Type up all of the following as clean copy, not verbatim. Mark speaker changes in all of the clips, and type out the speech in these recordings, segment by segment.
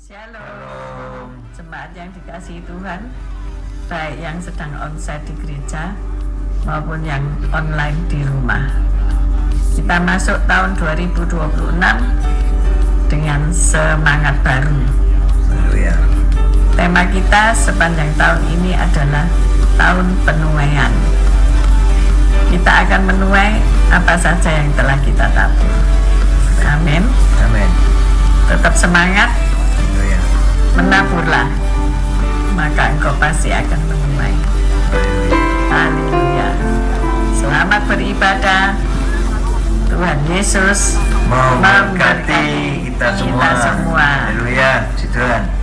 Speaker 1: Shalom, jemaat yang dikasihi Tuhan, baik yang sedang onsite di gereja maupun yang online di rumah. Kita masuk tahun 2026 dengan semangat baru. Tema kita sepanjang tahun ini adalah tahun penuaian. Kita akan menuai apa saja yang telah kita tabur. Amin.
Speaker 2: Amin.
Speaker 1: Tetap semangat. Menaburlah, maka engkau pasti akan menuai. Haleluya. Selamat beribadah. Tuhan Yesus
Speaker 2: memberkati kita semua. Haleluya. Puji Tuhan.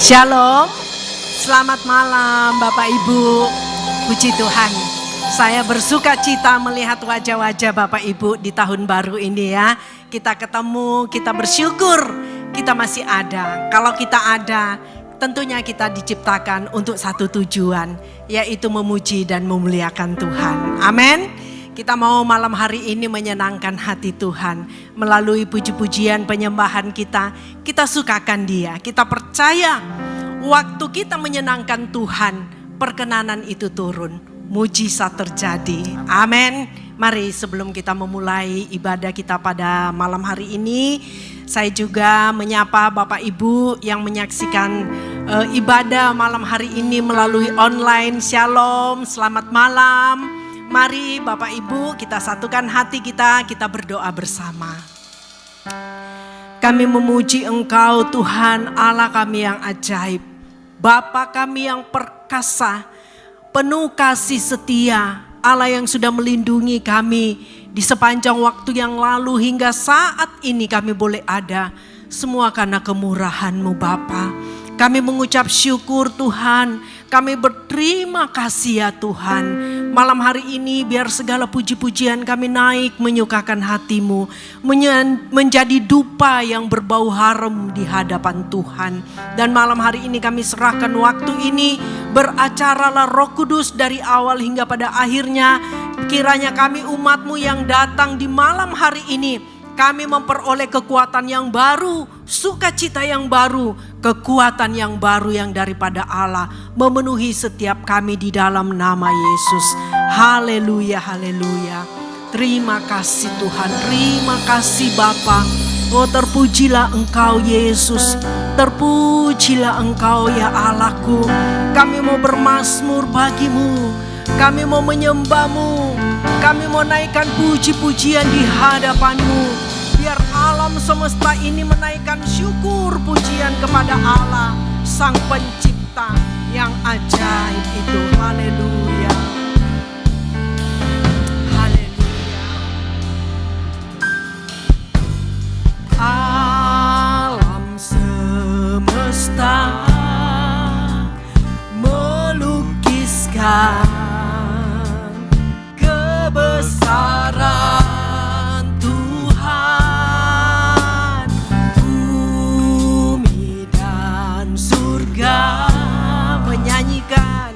Speaker 3: Shalom, selamat malam Bapak Ibu, puji Tuhan. Saya bersuka cita melihat wajah-wajah Bapak Ibu di tahun baru ini ya. Kita ketemu, kita bersyukur, kita masih ada. Kalau kita ada, tentunya kita diciptakan untuk satu tujuan, yaitu memuji dan memuliakan Tuhan. Amin. Kita mau malam hari ini menyenangkan hati Tuhan. Melalui puji-pujian penyembahan kita sukakan Dia. Kita percaya waktu kita menyenangkan Tuhan, perkenanan itu turun. Mujizat terjadi. Amin. Mari sebelum kita memulai ibadah kita pada malam hari ini, saya juga menyapa Bapak Ibu yang menyaksikan ibadah malam hari ini melalui online. Shalom, selamat malam. Mari Bapak Ibu kita satukan hati kita berdoa bersama. Kami memuji Engkau Tuhan Allah kami yang ajaib. Bapa kami yang perkasa, penuh kasih setia, Allah yang sudah melindungi kami di sepanjang waktu yang lalu hingga saat ini kami boleh ada. Semua karena kemurahan-Mu Bapa. Kami mengucap syukur Tuhan, kami berterima kasih ya Tuhan. Malam hari ini biar segala puji-pujian kami naik menyukakan hati-Mu, menjadi dupa yang berbau harum di hadapan Tuhan. Dan malam hari ini kami serahkan waktu ini, beracaralah Roh Kudus dari awal hingga pada akhirnya. Kiranya kami umat-Mu yang datang di malam hari ini, kami memperoleh kekuatan yang baru, sukacita yang baru, kekuatan yang baru yang daripada Allah memenuhi setiap kami di dalam nama Yesus. Haleluya, haleluya. Terima kasih Tuhan, terima kasih Bapa. Oh terpujilah Engkau Yesus, terpujilah Engkau ya Allahku. Kami mau bermazmur bagi-Mu, kami mau menyembah-Mu, kami mau naikkan puji-pujian di hadapan-Mu. Biar alam semesta ini menaikkan syukur pujian kepada Allah, Sang Pencipta yang ajaib itu. Haleluya. Haleluya. Alam semesta melukiskan kebesaran Tuhan, bumi dan surga menyanyikan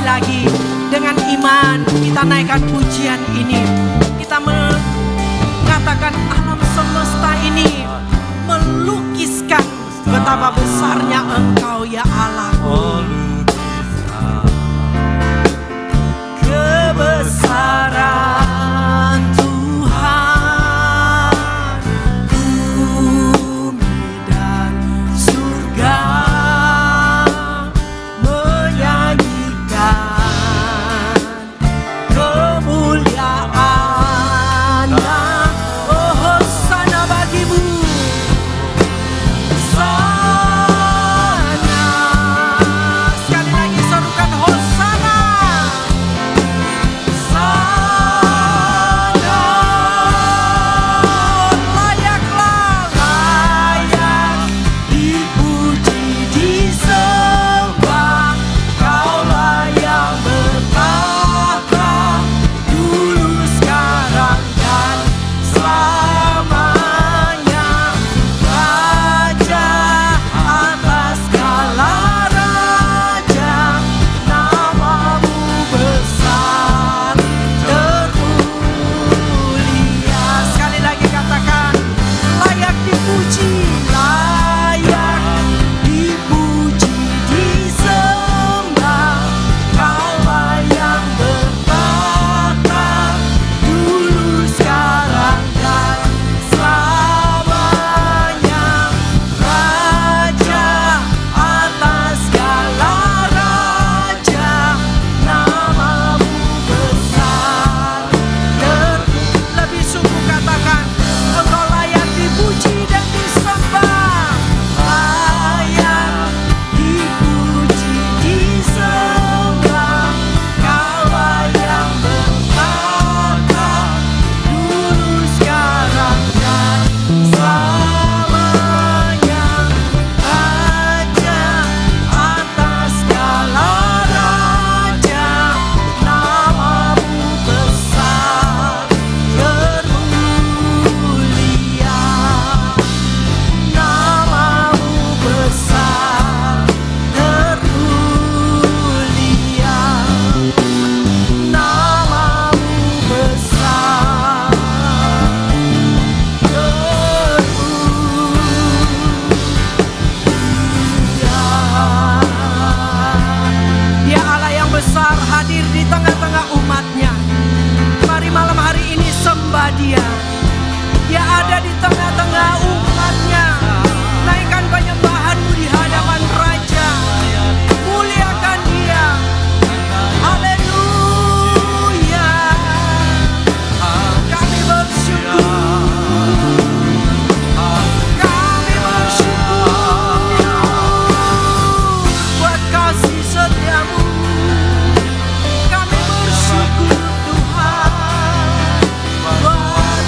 Speaker 3: lagi dengan iman kita naikkan pujian ini. Kita mengatakan alam semesta ini melukiskan betapa besarnya Engkau ya Allah. Kebesaran Tuhan, bumi dan surga menyanyikan kemuliaan-Nya. Oh, hosana bagimu, sana. Sekali lagi serukan hosana. Dia. Dia ada di tengah-tengah umatnya. Naikkan penyembahanmu di hadapan Raja. Muliakan Dia. Haleluya. Kami bersyukur. Kami bersyukur buat kasih setiamu. Kami bersyukur Tuhan buat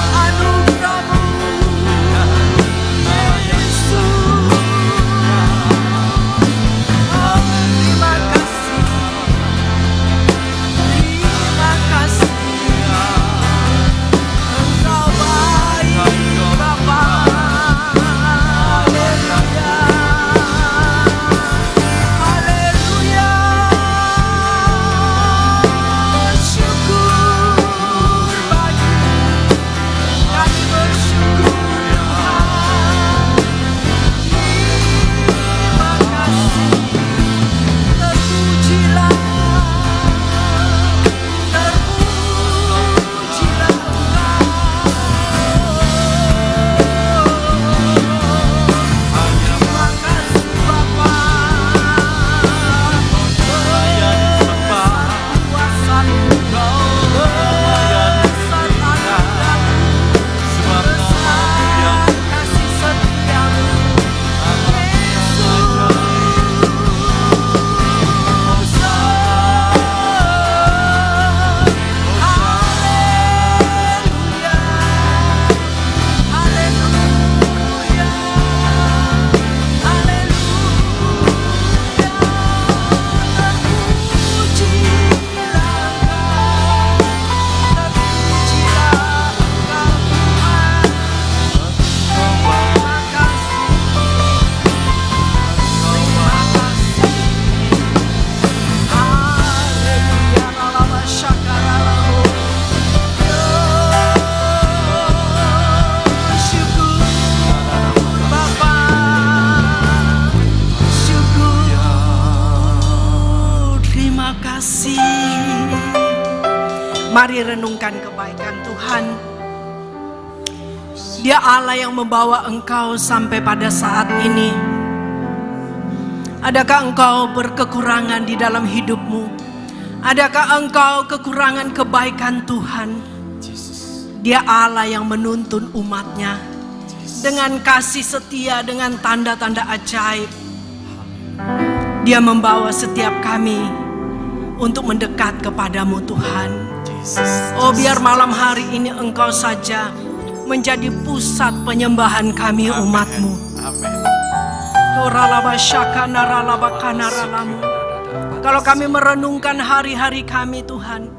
Speaker 3: Mari renungkan kebaikan Tuhan. Dia Allah yang membawa engkau sampai pada saat ini. Adakah engkau berkekurangan di dalam hidupmu? Adakah engkau kekurangan kebaikan Tuhan? Dia Allah yang menuntun umatnya dengan kasih setia, dengan tanda-tanda ajaib. Dia membawa setiap kami untuk mendekat kepadamu Tuhan. Oh, biar malam hari ini engkau saja menjadi pusat penyembahan kami umatmu. Kalau kami merenungkan hari-hari kami Tuhan,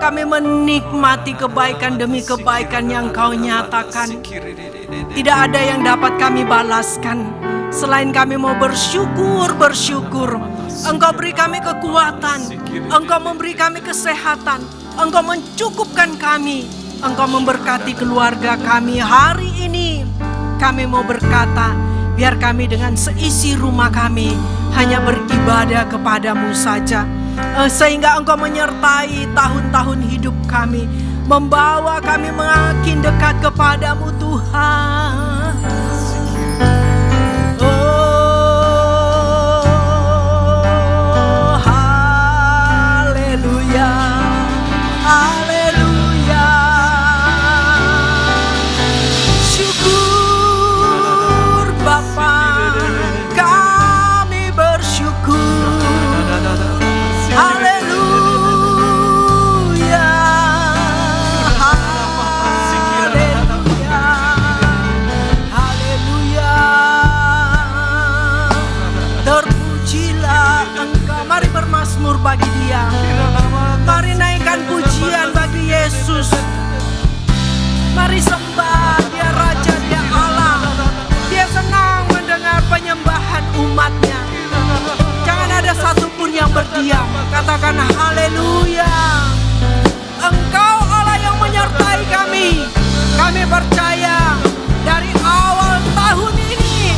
Speaker 3: kami menikmati kebaikan demi kebaikan yang Kau nyatakan. Tidak ada yang dapat kami balaskan selain kami mau bersyukur. Engkau beri kami kekuatan, Engkau memberi kami kesehatan, Engkau mencukupkan kami, Engkau memberkati keluarga kami. Hari ini kami mau berkata, biar kami dengan seisi rumah kami hanya beribadah kepadamu saja. Sehingga Engkau menyertai tahun-tahun hidup kami, membawa kami makin dekat kepadamu Tuhan. Oh, haleluya, haleluya. Syukur Bapa, kami bersyukur. Haleluya, haleluya, haleluya. Terpujilah Engkau. Mari bermazmur bagi Dia. Mari naikkan pujian bagi Yesus. Mari sembah Dia Raja, Dia Allah. Dia senang mendengar penyembahan umatnya. Jangan ada satupun yang berdiam. Katakan haleluya. Engkau Allah yang menyertai kami. Kami percaya dari awal tahun ini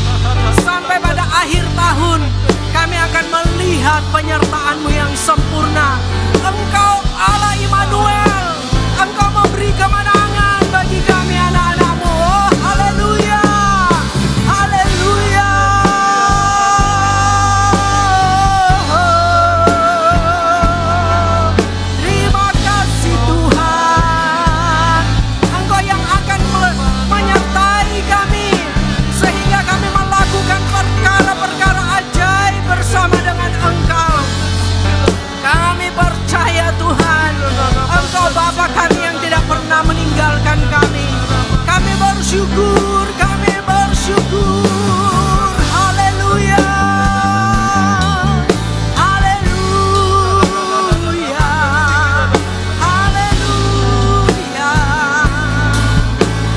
Speaker 3: sampai pada akhir tahun, kami akan melihat penyertaan-Mu yang sempurna. Engkau Allah Immanuel. Engkau memberi kemenangan bagi kami anak-anak-Mu. Oh, haleluya, haleluya. Terima kasih Tuhan. Engkau yang akan menyertai kami sehingga kami melakukan perkara-perkara ajaib bersama dengan Engkau. Kami percaya Tuhan, Engkau Bapa kami yang tidak pernah meninggalkan kami. Kami bersyukur, kami bersyukur. Haleluya, haleluya, haleluya.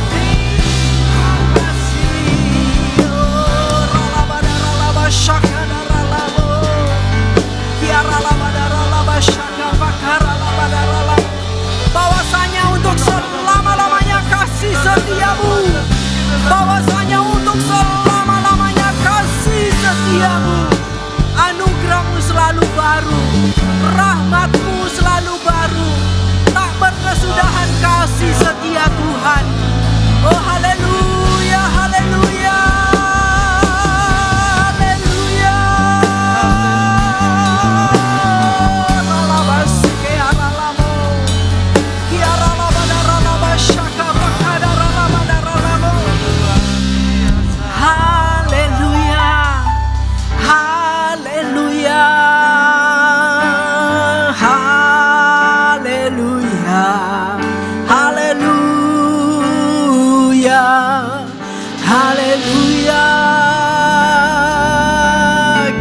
Speaker 3: Terima kasih. Oh, ralabada syakada ralabo. Kiara labada ralaba syaka bakara labada ralabo. Bahwasanya untuk selama-lamanya kasih setiamu. Bahwasanya untuk selama-lamanya kasih setiamu. Anugerahmu selalu baru, rahmatmu selalu baru. Tak berkesudahan kasih setia Tuhan. Oh haleluya, haleluya, haleluya. Ralabasi kiara lamo, kiara labada ralaba syaka bakada ralabada ralamo. Haleluya, haleluya, haleluya, haleluya, haleluya.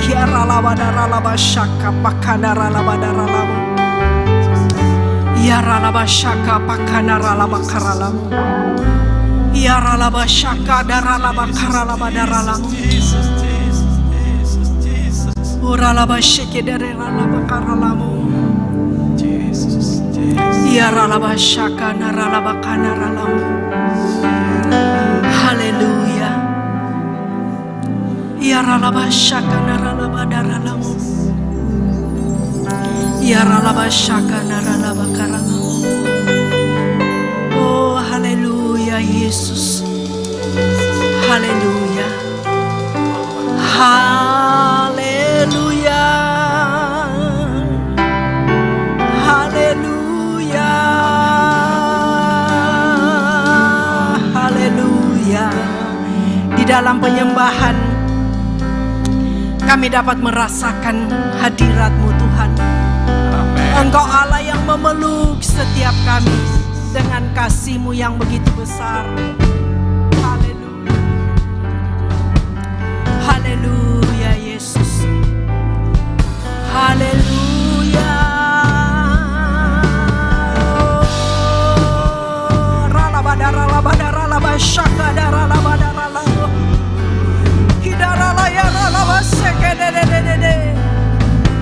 Speaker 3: Kiara labada ralaba syaka bakada ralabada ralamo. Ya ralaba syaka bakada ralaba karalamo. Ya ralaba syaka daralaba karalaba daralamo. Uralaba syeke daralaba karalamo. Ya ralaba syaka naralaba kanaralamo. Haleluya. Ya ralaba syaka naralaba daralamo. Ya ralaba syaka naralaba karalamo. Yesus. Haleluya. Haleluya. Haleluya. Haleluya. Di dalam penyembahan kami dapat merasakan hadirat-Mu Tuhan. Engkau Allah yang memeluk setiap kami dengan kasih-Mu yang begitu besar. Haleluya. Haleluya Yesus. Haleluya.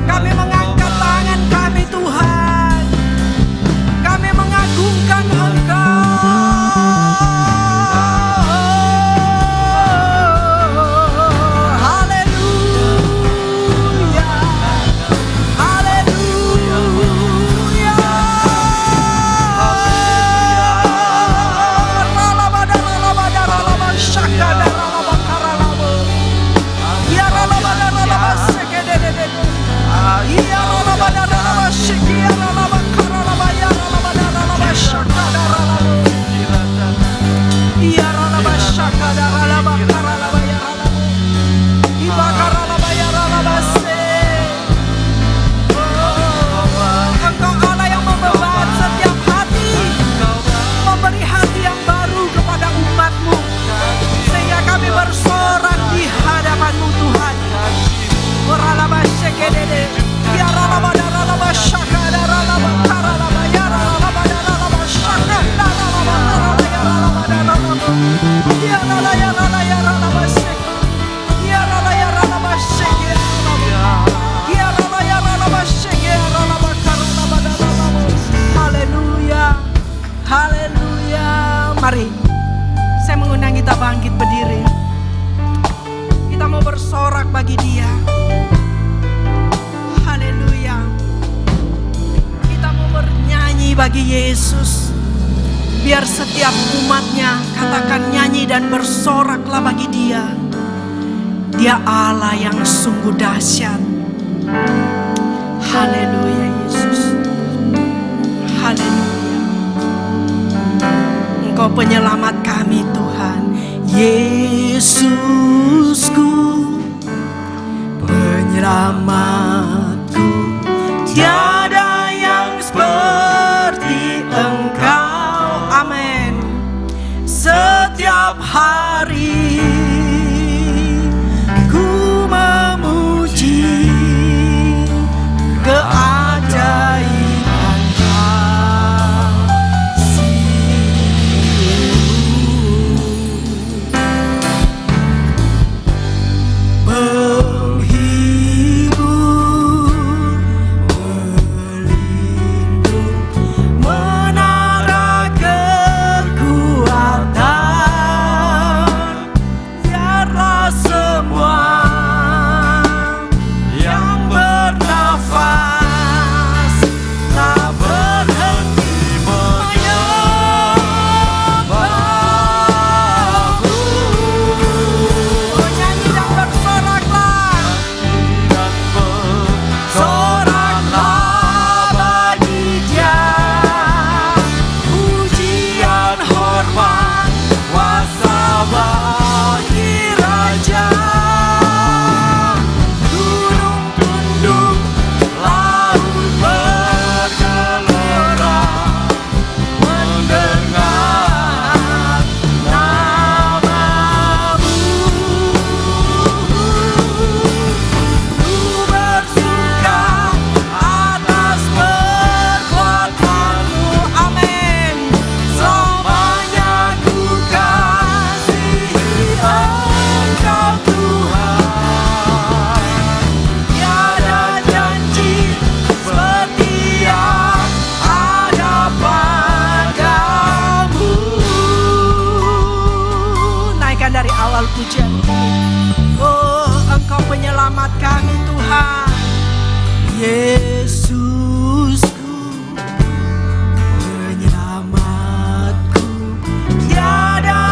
Speaker 3: Kami mengangkat tangan kami Tuhan. Kami mengagungkan Engkau. Haleluya. Haleluya. Engkau Allah yang membeban setiap hati, memberi hati yang baru kepada umat-Mu, sehingga kami bersorak di hadapan-Mu Tuhan. Haleluya. Haleluya. Mari, saya mengundang kita bangkit berdiri. Kita mau bersorak bagi Dia. Haleluya. Kita mau bernyanyi bagi Yesus. Biar setiap umatnya katakan nyanyi dan bersoraklah bagi Dia. Dia Allah yang sungguh dahsyat. Haleluya Yesus. Haleluya. Engkau penyelamat kami Tuhan. Yesusku, penyelamatku, tiada yang seperti Engkau. Amin. Setiap hari ku memuji keajaiban kasih-Mu. Penghibur, pelindung, menara kekuatan, biarlah semua yang bernafas tak berhenti menyembah-Mu. Nyanyi dan bersoraklah, soraklah bagi Dia. Pujian hormat kuasa bagi Raja. Gunung tunduk, laut bergelora, mendengar nama-Mu. Ku bersuka atas perbuatan-Mu. Amin. Selamanya ku kasihi Engkau Tuhan. Tiada janji seperti yang ada padamu. Naikkan dari awal pujian ini. Oh, Engkau penyelamat kami Tuhan. Yesusku, penyelamatku, tiada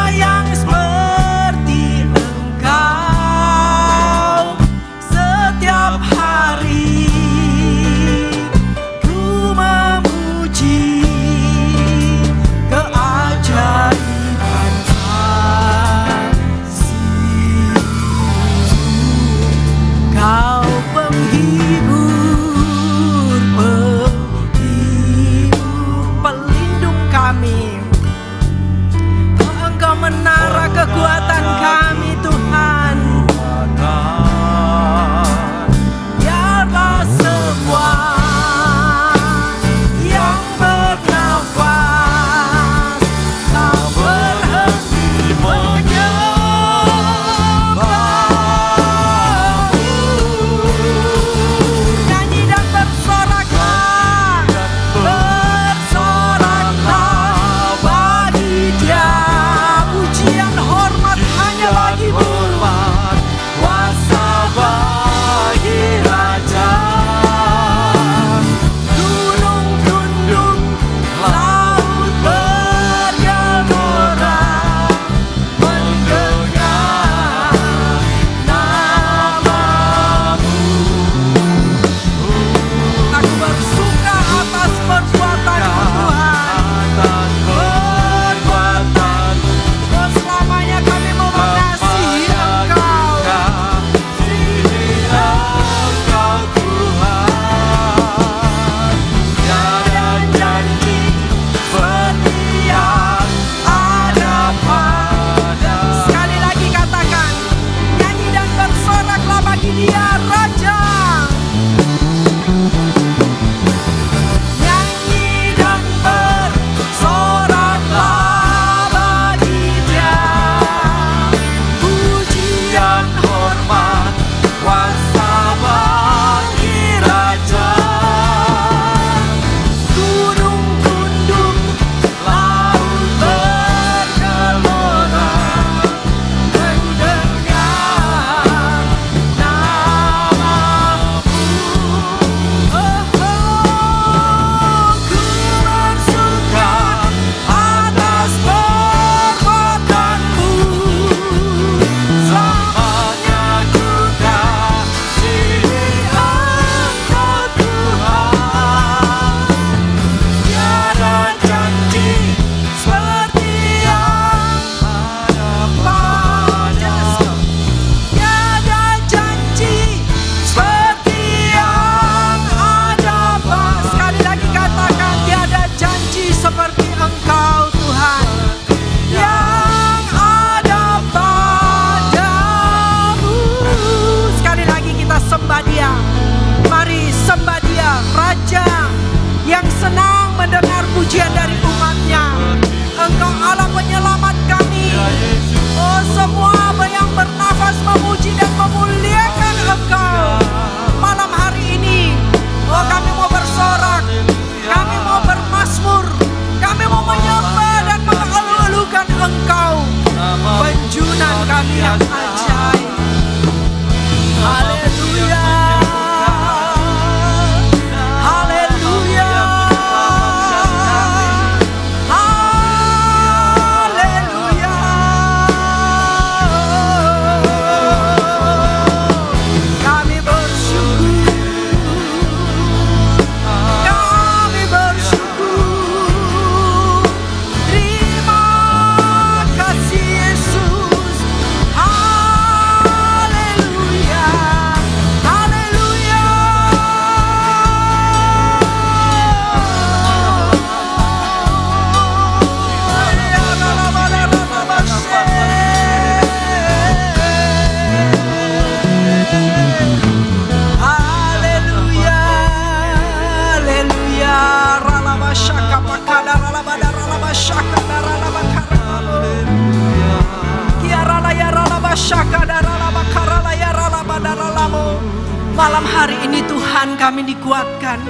Speaker 3: Malam hari ini Tuhan kami dikuatkan.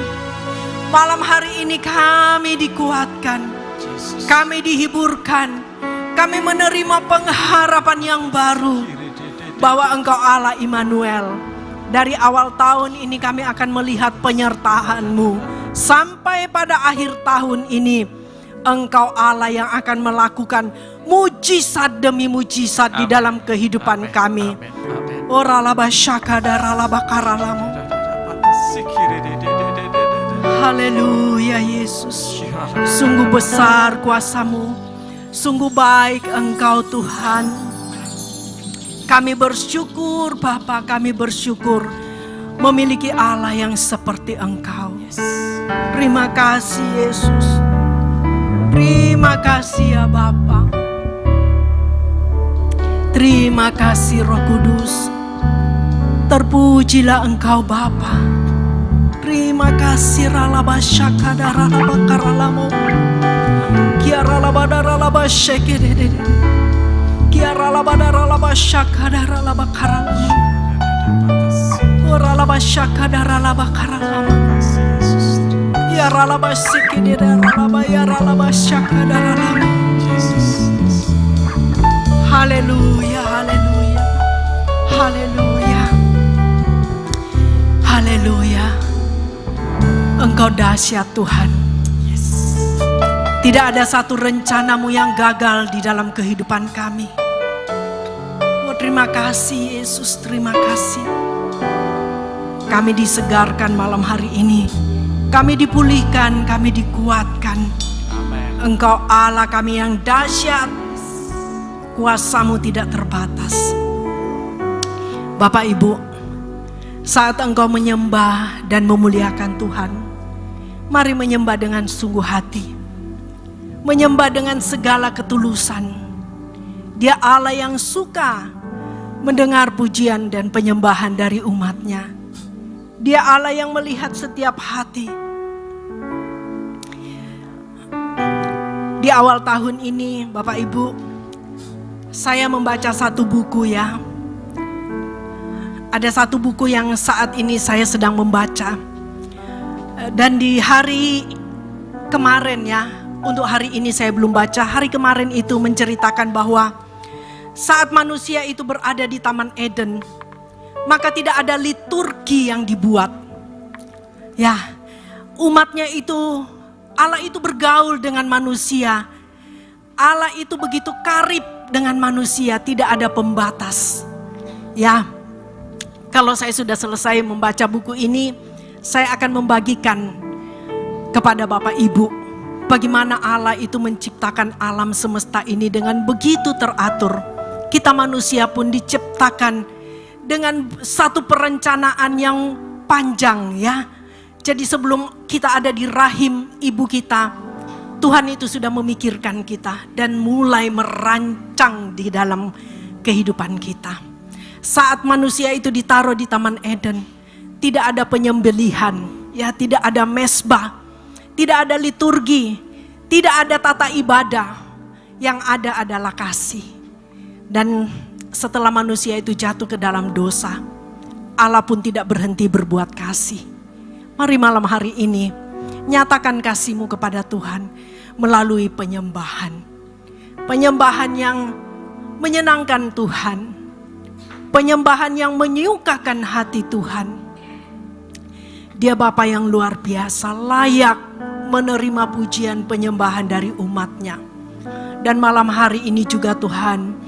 Speaker 3: Malam hari ini kami dikuatkan. Kami dihiburkan. Kami menerima pengharapan yang baru. Bahwa Engkau Allah Immanuel. Dari awal tahun ini kami akan melihat penyertaan-Mu. Sampai pada akhir tahun ini, Engkau Allah yang akan melakukan mujizat demi mujizat di dalam kehidupan kami. Haleluya Yesus. Sungguh besar kuasa-Mu. Sungguh baik Engkau Tuhan. Kami bersyukur Bapa, kami bersyukur memiliki Allah yang seperti Engkau. Terima kasih Yesus. Terima kasih ya Bapa. Terima kasih Roh Kudus. Terpujilah Engkau Bapa. Terima kasih Ralabasyaka Daralabakaralamu. Kiaralabadaralabasyekidede. Kiaralabadaralabasyaka Daralabakaralamu. Oralabasyaka Daralabakaralamu. Yaralabasikidede Ralabayaralabasyaka Daralamu. Haleluya, haleluya, haleluya, haleluya. Engkau dahsyat Tuhan. Tidak ada satu rencana-Mu yang gagal di dalam kehidupan kami. Oh, terima kasih Yesus, terima kasih. Kami disegarkan malam hari ini. Kami dipulihkan, kami dikuatkan. Engkau Allah kami yang dahsyat. Kuasa-Mu tidak terbatas. Bapak Ibu, saat engkau menyembah dan memuliakan Tuhan, mari menyembah dengan sungguh hati. Menyembah dengan segala ketulusan. Dia Allah yang suka mendengar pujian dan penyembahan dari umat-Nya. Dia Allah yang melihat setiap hati. Di awal tahun ini, Bapak Ibu, saya membaca satu buku ya. Ada satu buku yang saat ini saya sedang membaca. Dan di hari kemarin ya, untuk hari ini saya belum baca. Hari kemarin itu menceritakan bahwa saat manusia itu berada di Taman Eden, maka tidak ada liturgi yang dibuat. Ya, umatnya itu, Allah itu bergaul dengan manusia. Allah itu begitu karib dengan manusia, tidak ada pembatas. Ya, kalau saya sudah selesai membaca buku ini, saya akan membagikan kepada Bapak Ibu bagaimana Allah itu menciptakan alam semesta ini dengan begitu teratur. Kita manusia pun diciptakan dengan satu perencanaan yang panjang ya. Jadi sebelum kita ada di rahim ibu kita, Tuhan itu sudah memikirkan kita dan mulai merancang di dalam kehidupan kita. Saat manusia itu ditaruh di Taman Eden, tidak ada penyembelihan, ya, tidak ada mezbah, tidak ada liturgi, tidak ada tata ibadah. Yang ada adalah kasih. Dan setelah manusia itu jatuh ke dalam dosa, Allah pun tidak berhenti berbuat kasih. Mari malam hari ini nyatakan kasih-Mu kepada Tuhan melalui penyembahan. Penyembahan yang menyenangkan Tuhan. Penyembahan yang menyukakan hati Tuhan. Dia Bapa yang luar biasa, layak menerima pujian penyembahan dari umat-Nya. Dan malam hari ini juga Tuhan,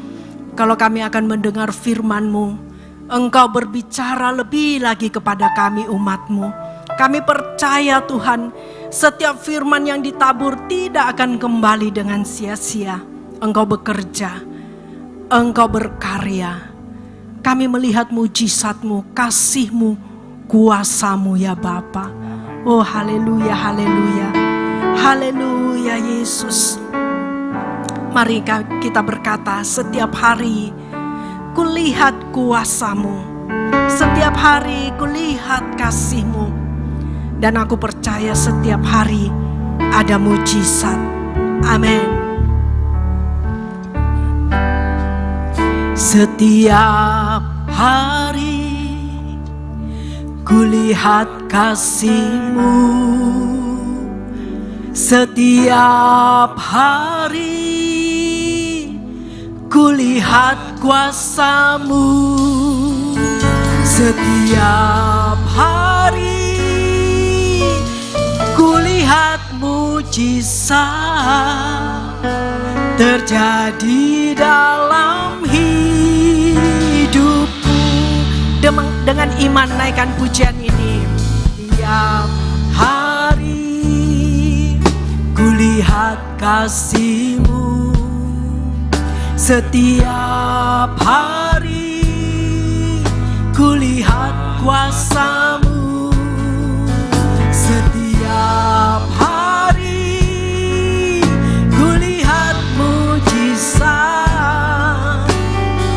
Speaker 3: kalau kami akan mendengar firman-Mu, Engkau berbicara lebih lagi kepada kami umat-Mu. Kami percaya Tuhan, setiap firman yang ditabur tidak akan kembali dengan sia-sia. Engkau bekerja, Engkau berkarya. Kami melihat mujizat-Mu, kasih-Mu, kuasa-Mu ya Bapa. Oh haleluya, haleluya, haleluya Yesus. Mari kita berkata, setiap hari kulihat kuasa-Mu, setiap hari kulihat kasih-Mu, dan aku percaya setiap hari ada mujizat. Amin. Setiap hari kulihat kasih-Mu setiap hari, kulihat kuasa-Mu setiap hari, kulihat mujizat terjadi dalam hidupku. Dengan iman naikkan pujian ini. Tiap hari kulihat kasih-Mu, setiap hari kulihat kuasa-Mu, setiap hari kulihat mujizat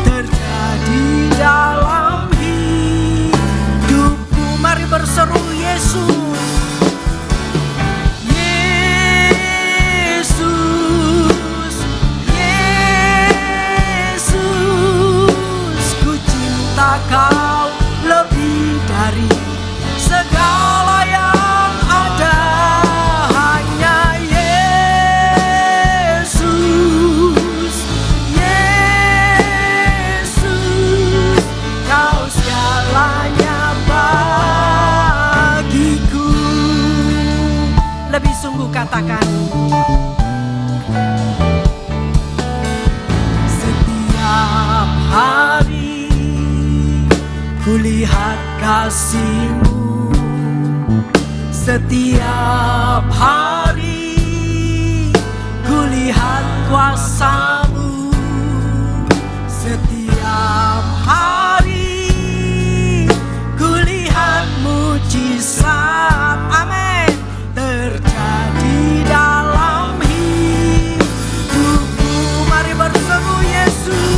Speaker 3: terjadi dalam hidupku. Mari berseru Yesus. Kau lebih dari segala yang ada, hanya Yesus, Yesus, Kau segalanya bagiku. Lebih sungguh katakan, setiap hari kulihat kasih-Mu, setiap hari kulihat kuasa-Mu, setiap hari kulihat mujizat, amin, terjadi dalam hidupku. Mari berseru Yesus.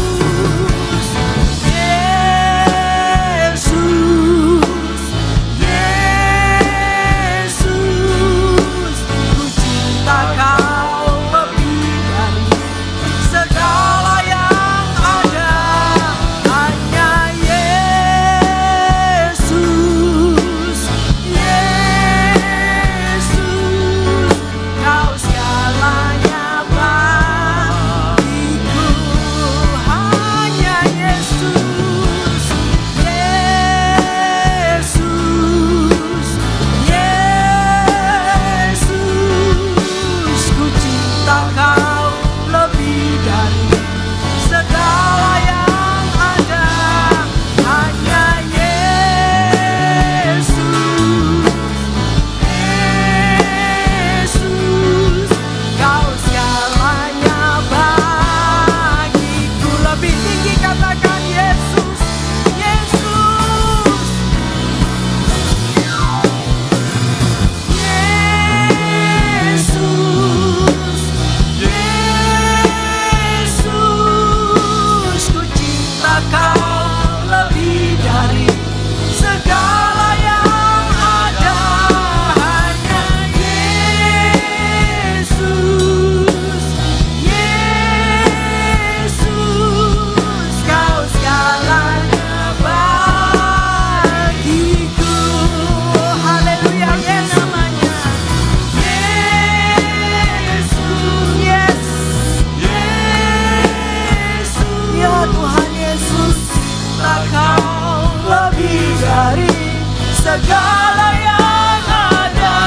Speaker 3: Segala yang ada,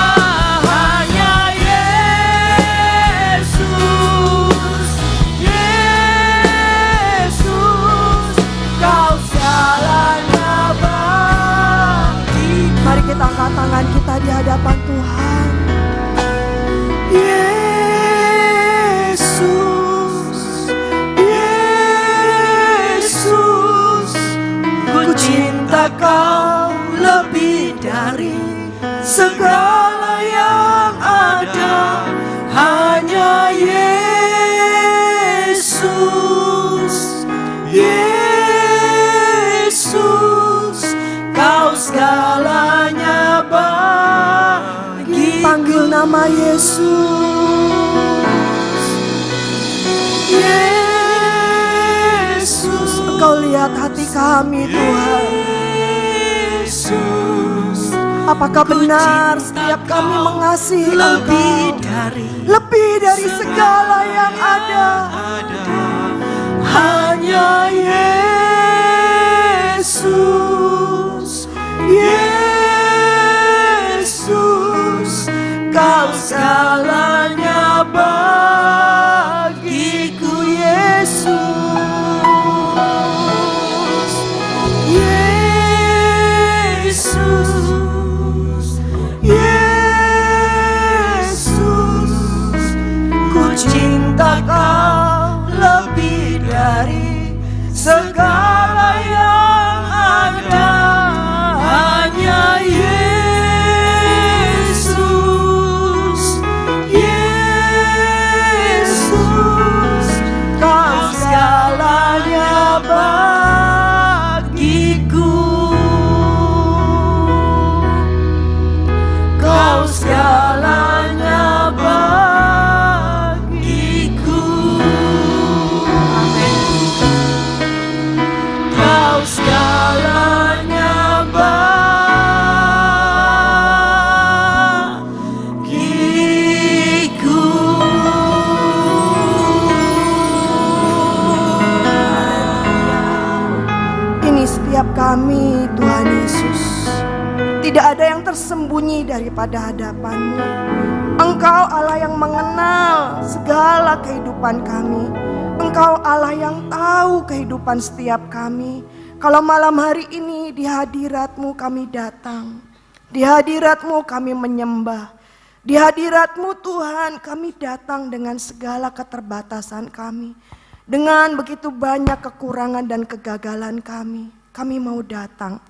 Speaker 3: hanya Yesus, Yesus, Kau segalanya bagi. Mari kita angkat tangan kita di hadapan Tuhan. Yesus, Yesus, ku cinta Kau lebih dari segala yang ada, hanya Yesus, Yesus, Kau segalanya bagi. Panggil nama Yesus, Yesus, Engkau lihat hati kami Tuhan. Yesus.
Speaker 4: Apakah benar setiap kami mengasihi Engkau lebih dari segala yang ada? Hanya Yesus, Yesus, Kau segalanya bagiku. Yesus, Yesus, Yesus, ku cinta Kau lebih dari segala yang ada. Hanya Yesus, Yesus, Kau segalanya bagiku. Kau segalanya bagiku. Amin. Kau segalanya bagiku. Ini setiap kami, Tuhan Yesus. Tidak ada yang tersembunyi daripada hadapan-Mu. Engkau Allah yang mengenal segala kehidupan kami. Engkau Allah yang tahu kehidupan setiap kami. Kalau malam hari ini di hadirat-Mu kami datang. Di hadirat-Mu kami menyembah. Di hadirat-Mu Tuhan kami datang dengan segala keterbatasan kami. Dengan begitu banyak kekurangan dan kegagalan kami. Kami mau datang.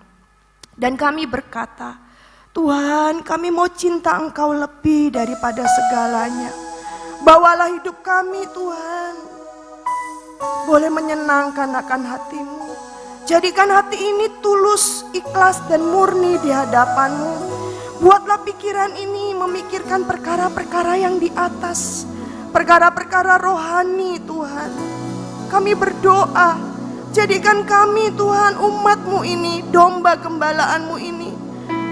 Speaker 4: Dan kami berkata, Tuhan, kami mau cinta Engkau lebih daripada segalanya. Bawalah hidup kami Tuhan, boleh menyenangkan akan hati-Mu. Jadikan hati ini tulus, ikhlas dan murni di hadapan-Mu. Buatlah pikiran ini memikirkan perkara-perkara yang di atas, perkara-perkara rohani Tuhan. Kami berdoa, jadikan kami Tuhan umat-Mu ini, domba gembalaan-Mu ini,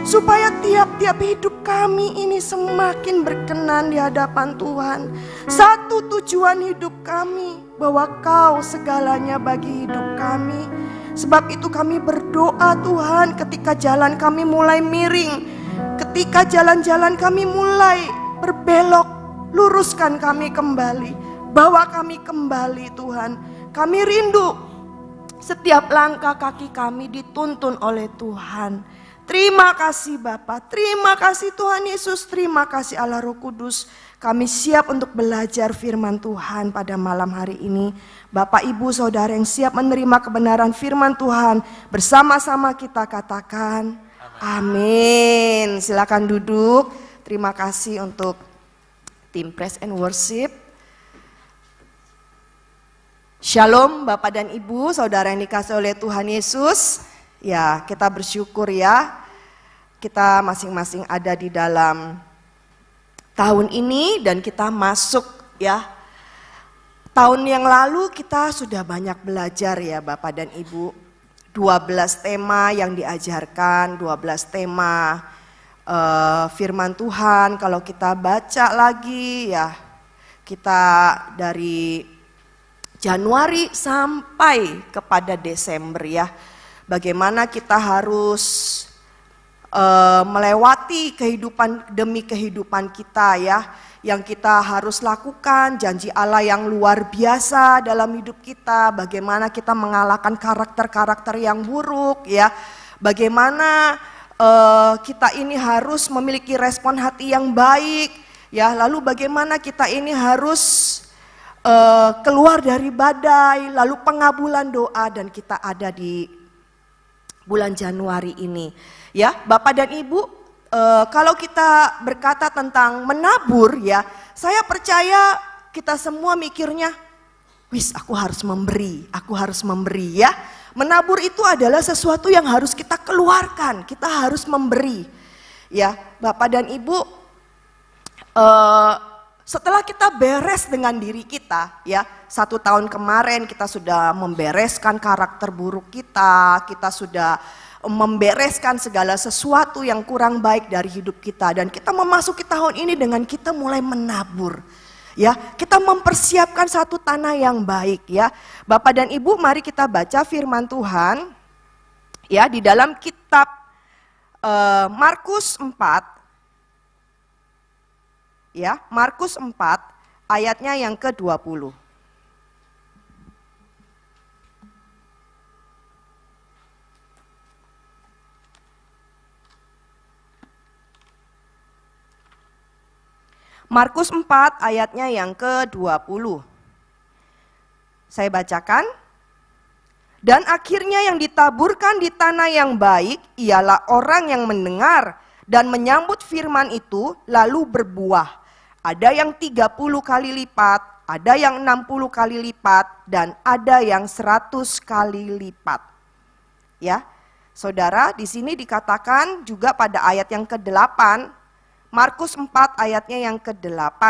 Speaker 4: supaya tiap-tiap hidup kami ini semakin berkenan di hadapan Tuhan. Satu tujuan hidup kami, bahwa Kau segalanya bagi hidup kami. Sebab itu kami berdoa Tuhan, ketika jalan kami mulai miring, ketika jalan-jalan kami mulai berbelok, luruskan kami kembali, bawa kami kembali Tuhan. Kami rindu setiap langkah kaki kami dituntun oleh Tuhan. Terima kasih Bapa, terima kasih Tuhan Yesus, terima kasih Allah Roh Kudus. Kami siap untuk belajar firman Tuhan pada malam hari ini. Bapak, Ibu, Saudara yang siap menerima kebenaran firman Tuhan, bersama-sama kita katakan amin. Silakan duduk. Terima kasih untuk tim Praise and Worship. Shalom Bapak dan Ibu, Saudara yang dikasihi oleh Tuhan Yesus. Ya, kita bersyukur ya, kita masing-masing ada di dalam tahun ini dan kita masuk ya. Tahun yang lalu kita sudah banyak belajar ya Bapak dan Ibu. 12 tema yang diajarkan, 12 tema firman Tuhan. Kalau kita baca lagi ya, kita dari Januari sampai kepada Desember ya. Bagaimana kita harus melewati kehidupan demi kehidupan kita ya. Yang kita harus lakukan, janji Allah yang luar biasa dalam hidup kita. Bagaimana kita mengalahkan karakter-karakter yang buruk ya. Bagaimana kita ini harus memiliki respon hati yang baik ya. Lalu bagaimana kita ini harus keluar dari badai, lalu pengabulan doa, dan kita ada di bulan Januari ini. Ya, Bapak dan Ibu, kalau kita berkata tentang menabur ya, saya percaya kita semua mikirnya, wis aku harus memberi ya. Menabur itu adalah sesuatu yang harus kita keluarkan, kita harus memberi. Ya, Bapak dan Ibu, setelah kita beres dengan diri kita ya, 1 tahun kemarin kita sudah membereskan karakter buruk kita sudah membereskan segala sesuatu yang kurang baik dari hidup kita. Dan kita memasuki tahun ini dengan kita mulai menabur. Ya, kita mempersiapkan satu tanah yang baik ya. Bapak dan Ibu, mari kita baca firman Tuhan ya di dalam kitab Markus 4. Ya, Markus 4 ayatnya yang ke-20. Markus 4 ayatnya yang ke-20. Saya bacakan. Dan akhirnya yang ditaburkan di tanah yang baik ialah orang yang mendengar dan menyambut firman itu lalu berbuah. Ada yang 30 kali lipat, ada yang 60 kali lipat, dan ada yang 100 kali lipat. Ya, saudara, di sini dikatakan juga pada ayat yang ke-8, Markus 4 ayatnya yang ke-8.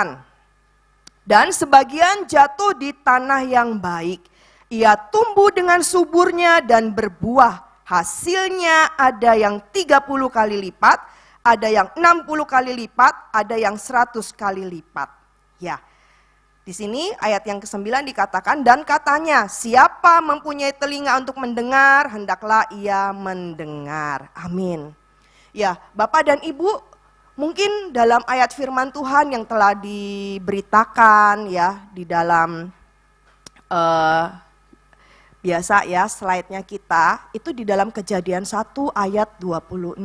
Speaker 4: Dan sebagian jatuh di tanah yang baik. Ia tumbuh dengan suburnya dan berbuah. Hasilnya ada yang 30 kali lipat, ada yang 60 kali lipat, ada yang 100 kali lipat. Ya, di sini ayat yang ke-9 dikatakan, dan katanya, siapa mempunyai telinga untuk mendengar, hendaklah ia mendengar. Amin. Ya, Bapak dan Ibu, mungkin dalam ayat firman Tuhan yang telah diberitakan ya di dalam biasa ya slide-nya kita itu di dalam Kejadian 1 ayat 26.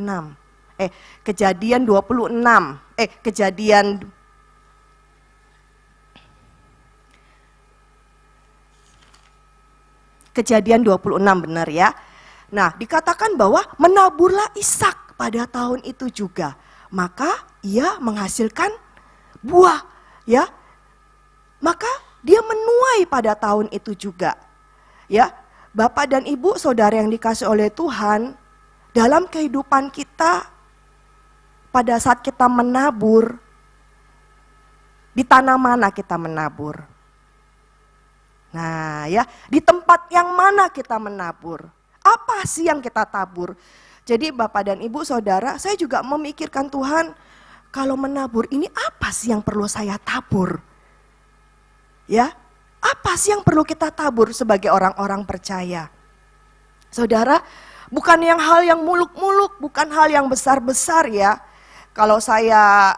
Speaker 4: Kejadian 26. Kejadian 26 benar ya. Nah, dikatakan bahwa menaburlah Ishak pada tahun itu juga. Maka ia menghasilkan buah, ya. Maka dia menuai pada tahun itu juga. Ya, Bapak dan Ibu, saudara yang dikasih oleh Tuhan, dalam kehidupan kita pada saat kita menabur, di tanah mana kita menabur? Nah, ya, di tempat yang mana kita menabur? Apa sih yang kita tabur? Jadi Bapak dan Ibu saudara, saya juga memikirkan Tuhan, kalau menabur ini apa sih yang perlu saya tabur? Ya, apa sih yang perlu kita tabur sebagai orang-orang percaya? Saudara, bukan yang hal yang muluk-muluk, bukan hal yang besar-besar ya. Kalau saya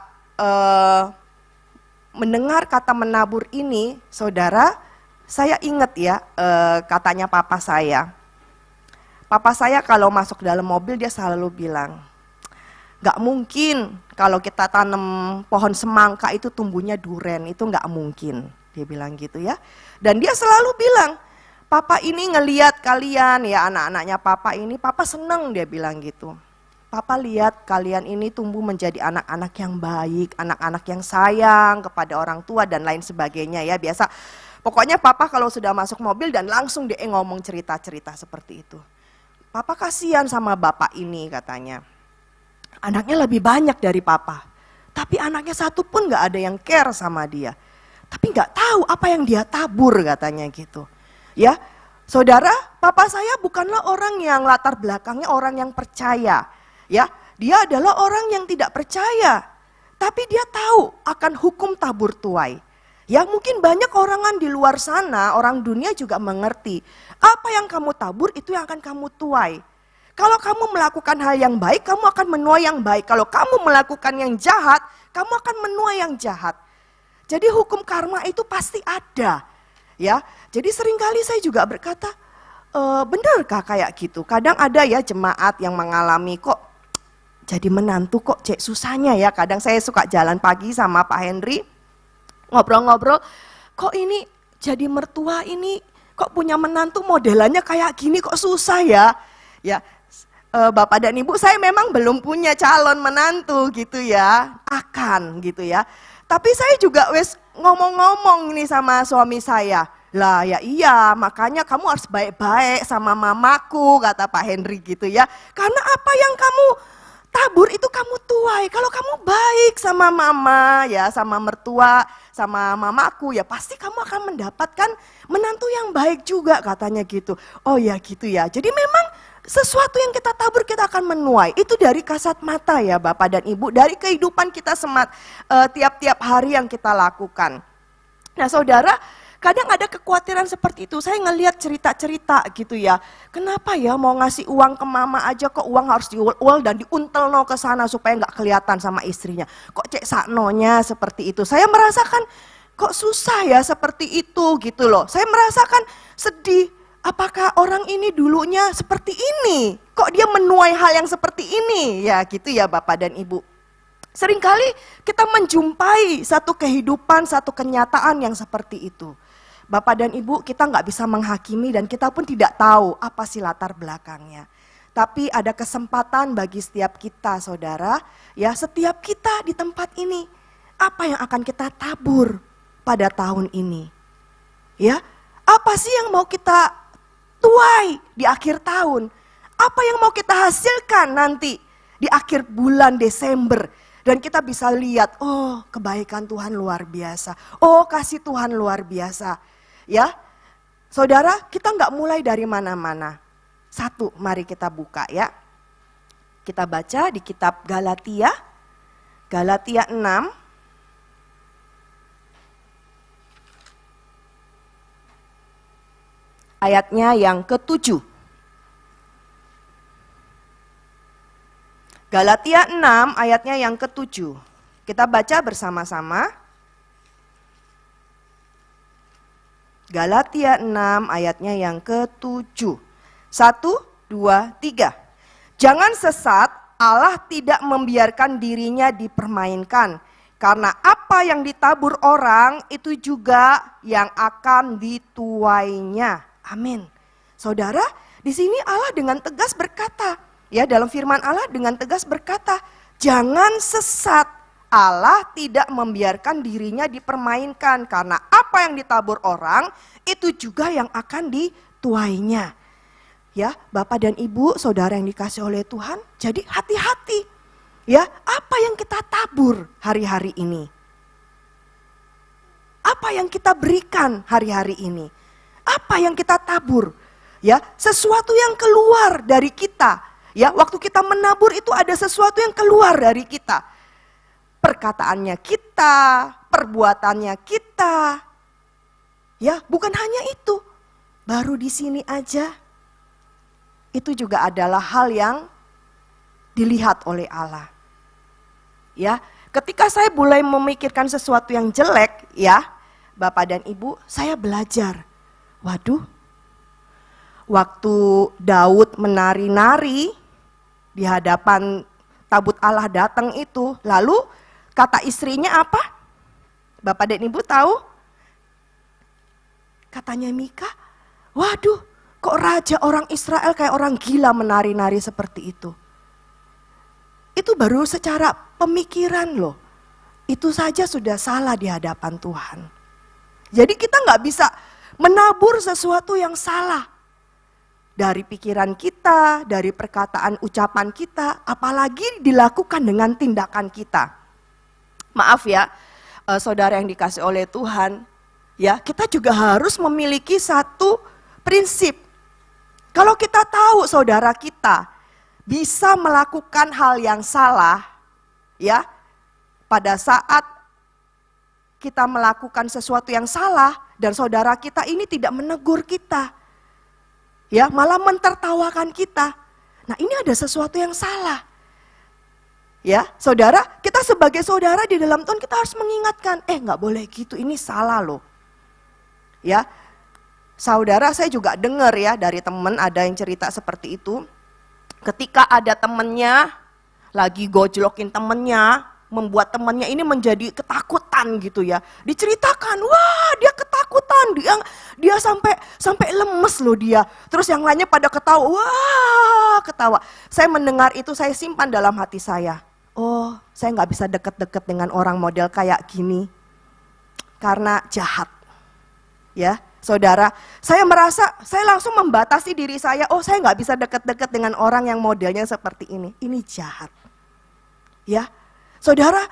Speaker 4: mendengar kata menabur ini, saudara, saya ingat ya katanya papa saya. Papa saya kalau masuk dalam mobil dia selalu bilang, gak mungkin kalau kita tanam pohon semangka itu tumbuhnya duren, itu gak mungkin. Dia bilang gitu ya. Dan dia selalu bilang, papa ini ngeliat kalian ya anak-anaknya papa ini, papa seneng dia bilang gitu. Papa lihat kalian ini tumbuh menjadi anak-anak yang baik, anak-anak yang sayang kepada orang tua dan lain sebagainya ya. Biasa, pokoknya papa kalau sudah masuk mobil dan langsung dia ngomong cerita-cerita seperti itu. Papa kasihan sama bapak ini katanya. Anaknya lebih banyak dari papa. Tapi anaknya satu pun gak ada yang care sama dia. Tapi gak tahu apa yang dia tabur katanya gitu. Ya, saudara, papa saya bukanlah orang yang latar belakangnya orang yang percaya. Ya, dia adalah orang yang tidak percaya. Tapi dia tahu akan hukum tabur tuai. Ya mungkin banyak orangan di luar sana, orang dunia juga mengerti. Apa yang kamu tabur itu yang akan kamu tuai. Kalau kamu melakukan hal yang baik, kamu akan menuai yang baik. Kalau kamu melakukan yang jahat, kamu akan menuai yang jahat. Jadi hukum karma itu pasti ada. Ya, jadi seringkali saya juga berkata, benarkah kayak gitu? Kadang ada ya jemaat yang mengalami kok jadi menantu kok cek susahnya ya. Kadang saya suka jalan pagi sama Pak Henry, ngobrol-ngobrol, kok ini jadi mertua ini kok punya menantu modelannya kayak gini kok susah ya. Ya, Bapak dan Ibu, saya memang belum punya calon menantu gitu ya, akan gitu ya. Tapi saya juga wes ngomong-ngomong nih sama suami saya. Lah ya iya, makanya kamu harus baik-baik sama mamaku, kata Pak Henry gitu ya. Karena apa yang kamu tabur itu kamu tuai. Kalau kamu baik sama mama ya, sama mertua, sama mamaku ya pasti kamu akan mendapatkan menantu yang baik juga katanya gitu. Oh ya gitu ya. Jadi memang sesuatu yang kita tabur kita akan menuai. Itu dari kasat mata ya Bapak dan Ibu, dari kehidupan kita tiap-tiap hari yang kita lakukan. Nah saudara, kadang ada kekhawatiran seperti itu. Saya ngelihat cerita-cerita gitu ya. Kenapa ya mau ngasih uang ke mama aja kok uang harus diul-ul dan diuntelno ke sana supaya nggak kelihatan sama istrinya. Kok cek saknonya seperti itu. Saya merasakan kok susah ya seperti itu gitu loh. Saya merasakan sedih. Apakah orang ini dulunya seperti ini? Kok dia menuai hal yang seperti ini? Ya gitu ya Bapak dan Ibu. Seringkali kita menjumpai satu kehidupan, satu kenyataan yang seperti itu. Bapak dan Ibu, kita nggak bisa menghakimi dan kita pun tidak tahu apa sih latar belakangnya. Tapi ada kesempatan bagi setiap kita saudara, ya setiap kita di tempat ini. Apa yang akan kita tabur pada tahun ini? Ya, apa sih yang mau kita tuai di akhir tahun? Apa yang mau kita hasilkan nanti di akhir bulan Desember? Dan kita bisa lihat, oh kebaikan Tuhan luar biasa. Oh kasih Tuhan luar biasa. Ya, saudara kita nggak mulai dari mana-mana. Satu, mari kita buka ya. Kita baca di kitab Galatia. Galatia 6. Ayatnya yang ke-7. Galatia 6 ayatnya yang ke-7. Kita baca bersama-sama. Galatia 6 ayatnya yang ke-7. 1, 2, 3. Jangan sesat, Allah tidak membiarkan dirinya dipermainkan. Karena apa yang ditabur orang itu juga yang akan dituainya. Amin. Saudara, di sini Allah dengan tegas berkata, ya dalam firman Allah dengan tegas berkata, jangan sesat, Allah tidak membiarkan dirinya dipermainkan karena apa yang ditabur orang itu juga yang akan dituainya. Ya, Bapak dan Ibu, saudara yang dikasih oleh Tuhan, jadi hati-hati. Ya, apa yang kita tabur hari-hari ini? Apa yang kita berikan hari-hari ini? Apa yang kita tabur? Ya, sesuatu yang keluar dari kita. Ya, waktu kita menabur itu ada sesuatu yang keluar dari kita. Perkataannya kita, perbuatannya kita. Ya, bukan hanya itu. Baru di sini aja. Itu juga adalah hal yang dilihat oleh Allah. Ya, ketika saya mulai memikirkan sesuatu yang jelek, ya, Bapak dan Ibu, saya belajar. Waduh, waktu Daud menari-nari di hadapan tabut Allah datang itu, lalu kata istrinya apa? Bapak dan Ibu tahu? Katanya Mika, waduh, kok raja orang Israel kayak orang gila menari-nari seperti itu. Itu baru secara pemikiran loh. Itu saja sudah salah di hadapan Tuhan. Jadi kita nggak bisa menabur sesuatu yang salah. Dari pikiran kita, dari perkataan ucapan kita, apalagi dilakukan dengan tindakan kita. Maaf ya, saudara yang dikasih oleh Tuhan, ya kita juga harus memiliki satu prinsip. Kalau kita tahu saudara kita bisa melakukan hal yang salah, ya pada saat kita melakukan sesuatu yang salah dan saudara kita ini tidak menegur kita, ya malah mentertawakan kita. Nah ini ada sesuatu yang salah. Ya saudara, kita sebagai saudara di dalam Tuhan kita harus mengingatkan, nggak boleh gitu, ini salah loh. Ya, saudara saya juga dengar ya dari teman ada yang cerita seperti itu. Ketika ada temennya lagi gojlokin temennya, membuat temennya ini menjadi ketakutan gitu ya. Diceritakan, wah dia ketakutan, dia sampai lemes loh dia. Terus yang lainnya pada ketawa, wah ketawa. Saya mendengar itu saya simpan dalam hati saya. Oh, saya nggak bisa deket-deket dengan orang model kayak gini karena jahat. Ya, saudara, saya merasa saya langsung membatasi diri saya. Oh, saya nggak bisa deket-deket dengan orang yang modelnya seperti ini. Ini jahat. Ya, saudara,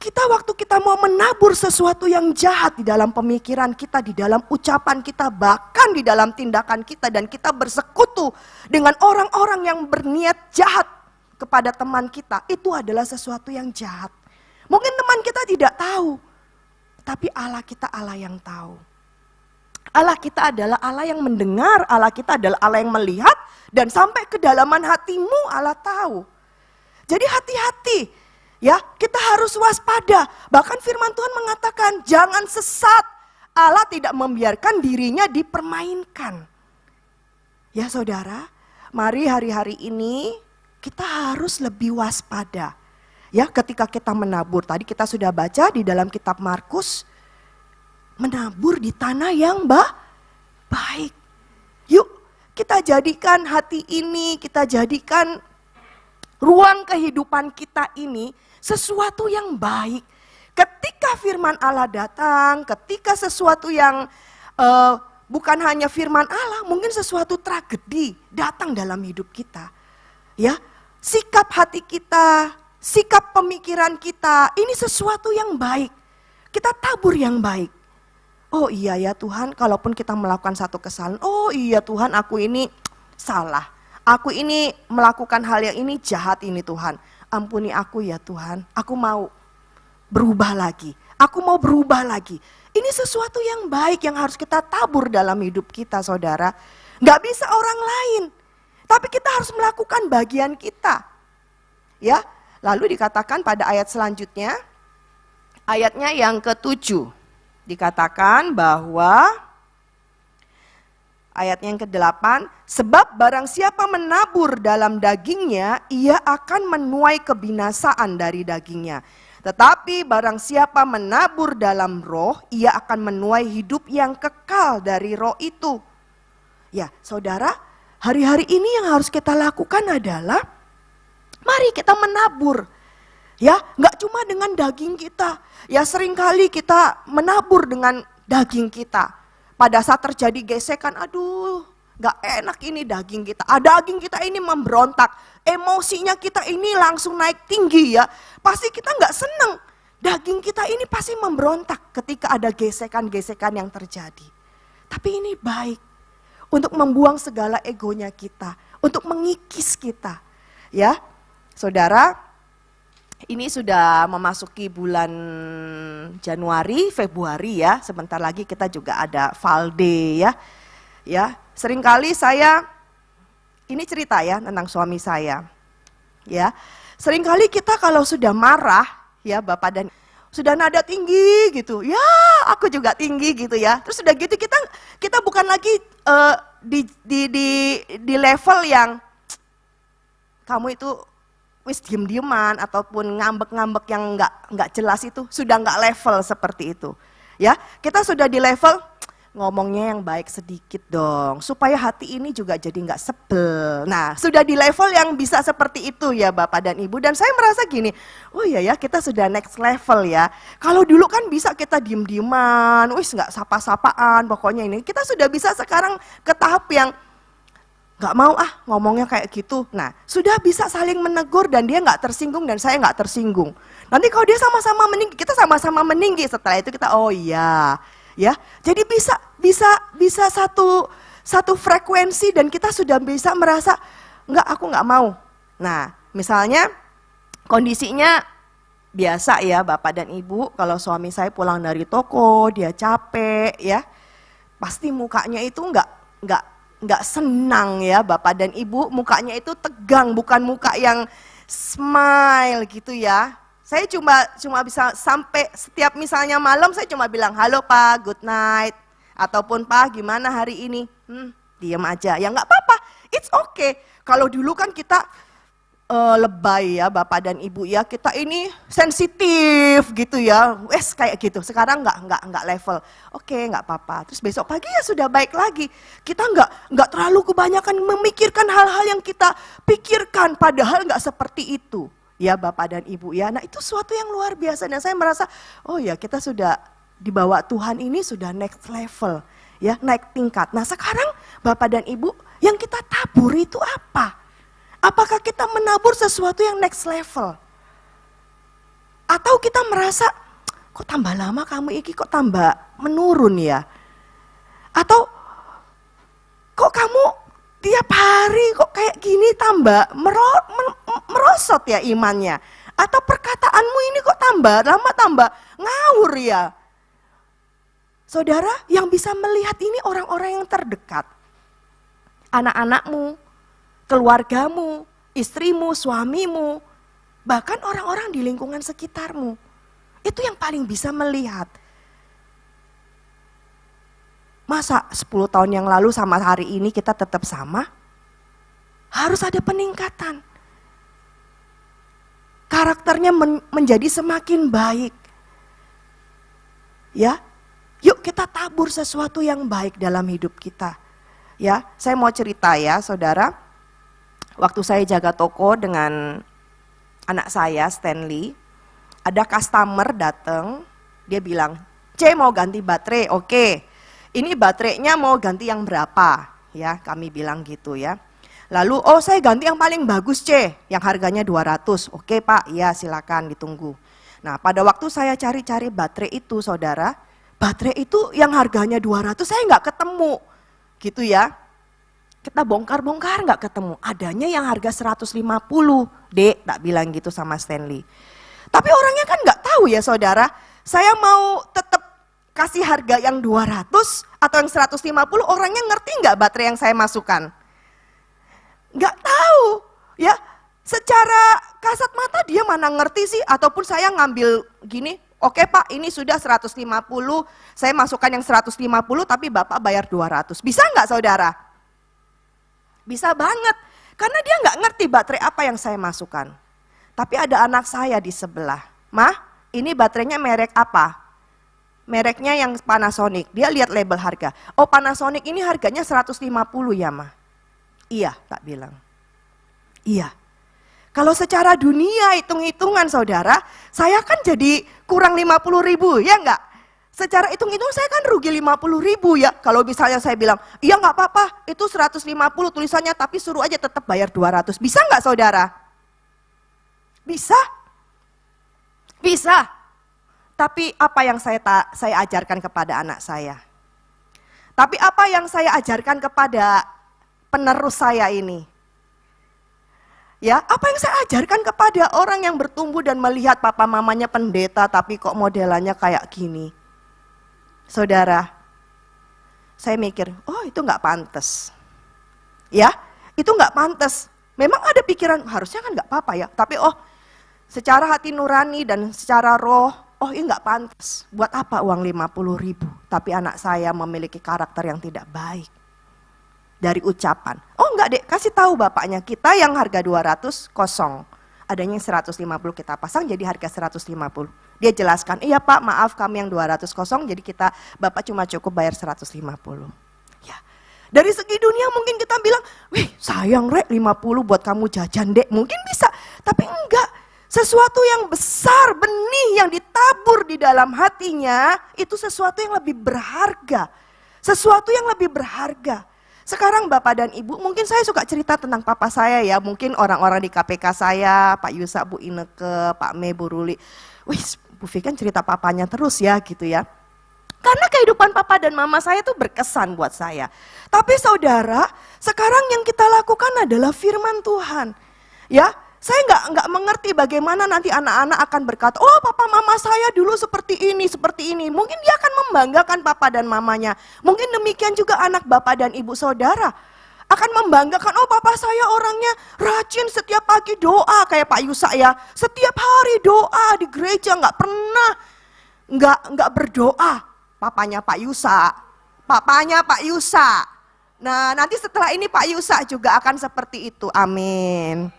Speaker 4: waktu kita mau menabur sesuatu yang jahat di dalam pemikiran kita, di dalam ucapan kita, bahkan di dalam tindakan kita, dan kita bersekutu dengan orang-orang yang berniat jahat kepada teman kita, itu adalah sesuatu yang jahat. Mungkin teman kita tidak tahu, tapi Allah kita Allah yang tahu. Allah kita adalah Allah yang mendengar, Allah kita adalah Allah yang melihat, dan sampai kedalaman hatimu Allah tahu. Jadi hati-hati. Ya, kita harus waspada. Bahkan firman Tuhan mengatakan, jangan sesat. Allah tidak membiarkan dirinya dipermainkan. Ya saudara, mari hari-hari ini kita harus lebih waspada. Ya, ketika kita menabur, tadi kita sudah baca di dalam kitab Markus, menabur di tanah yang baik. Yuk, kita jadikan hati ini, kita jadikan ruang kehidupan kita ini sesuatu yang baik. Ketika firman Allah datang, ketika sesuatu yang bukan hanya firman Allah, mungkin sesuatu tragedi datang dalam hidup kita. Ya, sikap hati kita, sikap pemikiran kita, ini sesuatu yang baik. Kita tabur yang baik. Oh iya ya Tuhan, kalaupun kita melakukan satu kesalahan, oh iya Tuhan, aku ini salah. Aku ini melakukan hal yang ini jahat ini Tuhan. Ampuni aku ya Tuhan, aku mau berubah lagi. Aku mau berubah lagi. Ini sesuatu yang baik yang harus kita tabur dalam hidup kita saudara. Gak bisa orang lain, tapi kita harus melakukan bagian kita. Ya, lalu dikatakan pada ayat selanjutnya, ayatnya yang ke-7. Dikatakan bahwa ayatnya yang ke-8, sebab barang siapa menabur dalam dagingnya, ia akan menuai kebinasaan dari dagingnya. Tetapi barang siapa menabur dalam roh, ia akan menuai hidup yang kekal dari roh itu. Ya saudara, hari-hari ini yang harus kita lakukan adalah, mari kita menabur. Ya, gak cuma dengan daging kita. Ya seringkali kita menabur dengan daging kita. Pada saat terjadi gesekan, aduh gak enak ini daging kita. Daging kita ini memberontak, emosinya kita ini langsung naik tinggi ya. Pasti kita gak seneng, daging kita ini pasti memberontak ketika ada gesekan-gesekan yang terjadi. Tapi ini baik untuk membuang segala egonya kita, untuk mengikis kita. Ya, saudara, ini sudah memasuki bulan Januari, Februari ya. Sebentar lagi kita juga ada Valde ya. Ya, seringkali saya, ini cerita ya tentang suami saya. Ya, seringkali kita kalau sudah marah ya Bapak dan sudah nada tinggi gitu. Ya, aku juga tinggi gitu ya. Terus sudah gitu kita bukan lagi di level yang kamu itu wis diem-dieman ataupun ngambek-ngambek yang nggak jelas, itu sudah nggak level seperti itu. Ya, kita sudah di level ngomongnya yang baik sedikit dong, supaya hati ini juga jadi nggak sebel. Nah, sudah di level yang bisa seperti itu ya Bapak dan Ibu. Dan saya merasa gini, oh iya ya kita sudah next level ya. Kalau dulu kan bisa kita diem-dieman, wis nggak sapa-sapaan, pokoknya ini. Kita sudah bisa sekarang ke tahap yang gak mau ngomongnya kayak gitu. Nah, sudah bisa saling menegur dan dia gak tersinggung dan saya gak tersinggung. Nanti kalau dia sama-sama meninggi, kita sama-sama meninggi. Setelah itu kita oh iya, ya. Jadi bisa satu frekuensi dan kita sudah bisa merasa enggak, aku gak mau. Nah, misalnya kondisinya biasa ya Bapak dan Ibu, kalau suami saya pulang dari toko, dia capek ya, pasti mukanya itu nggak senang ya Bapak dan Ibu, mukanya itu tegang, bukan muka yang smile gitu ya. Saya cuma bisa sampai setiap misalnya malam saya cuma bilang halo Pak, good night, ataupun Pak gimana hari ini, diam aja, ya nggak apa-apa, it's okay. Kalau dulu kan kita lebay ya Bapak dan Ibu ya, kita ini sensitif gitu ya, wes kayak gitu. Sekarang nggak level, oke nggak apa-apa. Terus besok pagi ya sudah baik lagi. Kita nggak terlalu kebanyakan memikirkan hal-hal yang kita pikirkan, padahal nggak seperti itu ya Bapak dan Ibu ya. Nah itu suatu yang luar biasa dan saya merasa oh ya kita sudah dibawa Tuhan ini sudah next level ya, naik tingkat. Nah sekarang Bapak dan Ibu yang kita tabur itu apa? Apakah kita menabur sesuatu yang next level? Atau kita merasa, kok tambah lama kamu iki kok tambah menurun ya? Atau kok kamu tiap hari kok kayak gini tambah merosot ya imannya? Atau perkataanmu ini kok tambah lama tambah ngawur ya? Saudara, yang bisa melihat ini orang-orang yang terdekat. Anak-anakmu, keluargamu, istrimu, suamimu, bahkan orang-orang di lingkungan sekitarmu. Itu yang paling bisa melihat. Masa 10 tahun yang lalu sama hari ini kita tetap sama? Harus ada peningkatan. Karakternya menjadi semakin baik. Ya, yuk kita tabur sesuatu yang baik dalam hidup kita. Ya, saya mau cerita ya saudara. Waktu saya jaga toko dengan anak saya Stanley, ada customer datang, dia bilang, "C mau ganti baterai, oke. Ini baterainya mau ganti yang berapa?" Ya, kami bilang gitu ya. Lalu, "Oh saya ganti yang paling bagus C, yang harganya 200. Oke Pak, iya silakan ditunggu." Nah pada waktu saya cari-cari baterai itu saudara, baterai itu yang harganya 200 saya nggak ketemu gitu ya. Kita bongkar-bongkar nggak ketemu, adanya yang harga 150, Dek, tak bilang gitu sama Stanley. Tapi orangnya kan nggak tahu ya saudara, saya mau tetap kasih harga yang 200 atau yang 150, orangnya ngerti nggak baterai yang saya masukkan? Nggak tahu ya, secara kasat mata dia mana ngerti sih, ataupun saya ngambil gini, "Oke Pak, ini sudah 150, saya masukkan yang 150 tapi Bapak bayar 200. Bisa nggak saudara? Bisa banget, karena dia nggak ngerti baterai apa yang saya masukkan. Tapi ada anak saya di sebelah, "Mah, ini baterainya merek apa?" Mereknya yang Panasonic, dia lihat label harga. "Oh Panasonic ini harganya 150 ya Mah?" "Iya," tak bilang. "Iya." Kalau secara dunia hitung-hitungan saudara, saya kan jadi kurang 50.000 ya enggak? Secara hitung-hitung saya kan rugi 50.000 ya. Kalau misalnya saya bilang, "Iya enggak apa-apa, itu 150 tulisannya tapi suruh aja tetap bayar 200. Bisa enggak saudara? Bisa? Bisa. Tapi apa yang saya ajarkan kepada anak saya? Tapi apa yang saya ajarkan kepada penerus saya ini? Ya, apa yang saya ajarkan kepada orang yang bertumbuh dan melihat papa mamanya pendeta tapi kok modelannya kayak gini? Saudara, saya mikir, oh itu nggak pantas. Ya, itu nggak pantas. Memang ada pikiran, harusnya kan nggak apa-apa ya. Tapi secara hati nurani dan secara roh, ini nggak pantas. Buat apa uang 50.000? Tapi anak saya memiliki karakter yang tidak baik. Dari ucapan, enggak dek, kasih tahu bapaknya, kita yang harga 200 kosong. Adanya yang 150 kita pasang jadi harga 150. Dia jelaskan, "Iya Pak, maaf kami yang 200 kosong, jadi Bapak cuma cukup bayar 150. Ya, dari segi dunia mungkin kita bilang, "Wih sayang rek 50 buat kamu jajan dek." Mungkin bisa, tapi enggak. Sesuatu yang besar, benih yang ditabur di dalam hatinya, itu sesuatu yang lebih berharga. Sesuatu yang lebih berharga. Sekarang Bapak dan Ibu, mungkin saya suka cerita tentang papa saya ya. Mungkin orang-orang di KPK saya, Pak Yusa, Bu Ineke, Pak Me, Bu Ruli. Wih, Bu Vikan cerita papanya terus ya gitu ya. Karena kehidupan papa dan mama saya tuh berkesan buat saya. Tapi saudara, sekarang yang kita lakukan adalah firman Tuhan. Ya, saya nggak mengerti bagaimana nanti anak-anak akan berkata, "Oh papa mama saya dulu seperti ini, seperti ini." Mungkin dia akan membanggakan papa dan mamanya. Mungkin demikian juga anak bapak dan ibu saudara. Akan membanggakan, "Oh papa saya orangnya rajin setiap pagi doa." Kayak Pak Yusa ya, setiap hari doa di gereja, nggak pernah nggak berdoa. Papanya Pak Yusa, papanya Pak Yusa. Nah nanti setelah ini Pak Yusa juga akan seperti itu, amin.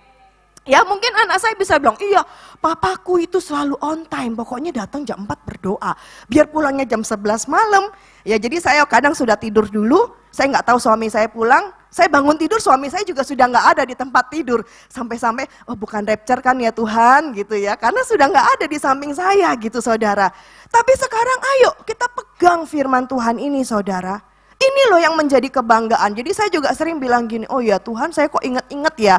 Speaker 4: Ya mungkin anak saya bisa bilang, "Iya papaku itu selalu on time, pokoknya datang jam 4 berdoa, biar pulangnya jam 11 malam." Ya jadi saya kadang sudah tidur dulu, saya nggak tahu suami saya pulang, saya bangun tidur suami saya juga sudah nggak ada di tempat tidur. Sampai-sampai, bukan rapture kan ya Tuhan gitu ya, karena sudah nggak ada di samping saya gitu saudara. Tapi sekarang ayo kita pegang firman Tuhan ini saudara. Ini loh yang menjadi kebanggaan. Jadi saya juga sering bilang gini, oh ya Tuhan, saya kok inget-inget ya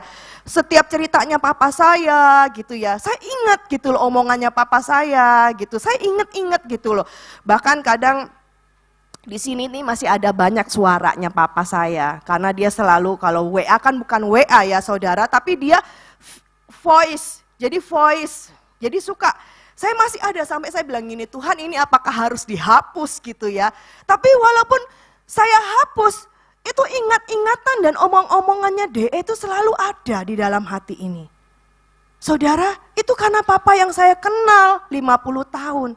Speaker 4: setiap ceritanya papa saya gitu ya. Saya ingat gitu loh omongannya papa saya gitu. Saya inget-inget gitu loh. Bahkan kadang di sini nih masih ada banyak suaranya papa saya. Karena dia selalu, kalau WA kan bukan WA ya saudara, tapi dia voice. Jadi voice. Jadi suka, saya masih ada sampai saya bilang gini, Tuhan ini apakah harus dihapus gitu ya. Tapi walaupun saya hapus, itu ingat-ingatan dan omong-omongannya DE itu selalu ada di dalam hati ini. Saudara, itu karena papa yang saya kenal 50 tahun.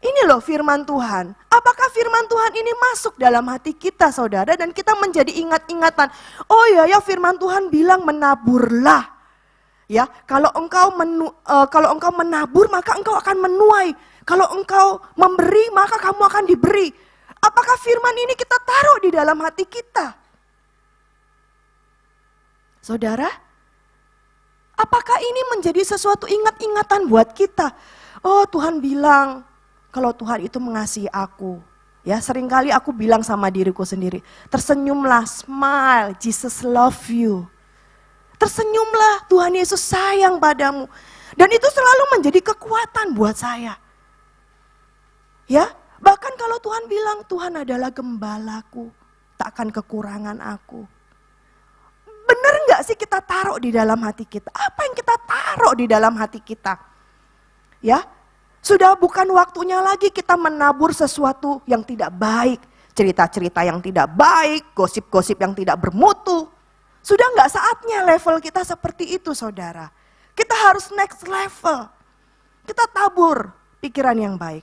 Speaker 4: Ini loh firman Tuhan. Apakah firman Tuhan ini masuk dalam hati kita saudara dan kita menjadi ingat-ingatan. Oh ya firman Tuhan bilang menaburlah. Ya, kalau engkau menabur maka engkau akan menuai. Kalau engkau memberi maka kamu akan diberi. Apakah firman ini kita taruh di dalam hati kita? Saudara, apakah ini menjadi sesuatu ingat-ingatan buat kita? Oh Tuhan bilang, kalau Tuhan itu mengasihi aku. Ya, seringkali aku bilang sama diriku sendiri, tersenyumlah, smile, Jesus love you. Tersenyumlah, Tuhan Yesus sayang padamu. Dan itu selalu menjadi kekuatan buat saya. Ya, bahkan kalau Tuhan bilang, Tuhan adalah gembalaku, tak akan kekurangan aku. Benar nggak sih kita taruh di dalam hati kita? Apa yang kita taruh di dalam hati kita? Ya, sudah bukan waktunya lagi kita menabur sesuatu yang tidak baik. Cerita-cerita yang tidak baik, gosip-gosip yang tidak bermutu. Sudah nggak saatnya level kita seperti itu saudara. Kita harus next level. Kita tabur pikiran yang baik.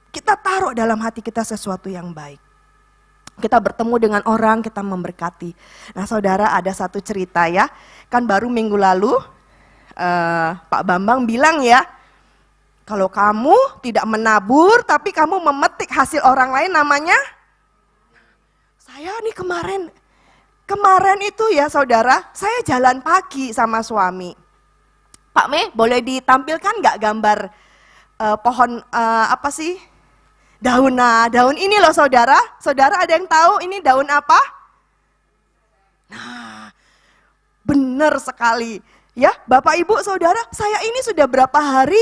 Speaker 4: Kita taruh dalam hati kita sesuatu yang baik. Kita bertemu dengan orang, kita memberkati. Nah saudara, ada satu cerita ya. Kan baru minggu lalu Pak Bambang bilang ya, kalau kamu tidak menabur tapi kamu memetik hasil orang lain namanya. Saya nih kemarin itu ya saudara, saya jalan pagi sama suami. Pak Me, boleh ditampilkan nggak gambar pohon apa sih? Daun ini loh saudara. Saudara ada yang tahu ini daun apa? Nah, benar sekali. Ya, Bapak Ibu Saudara, saya ini sudah berapa hari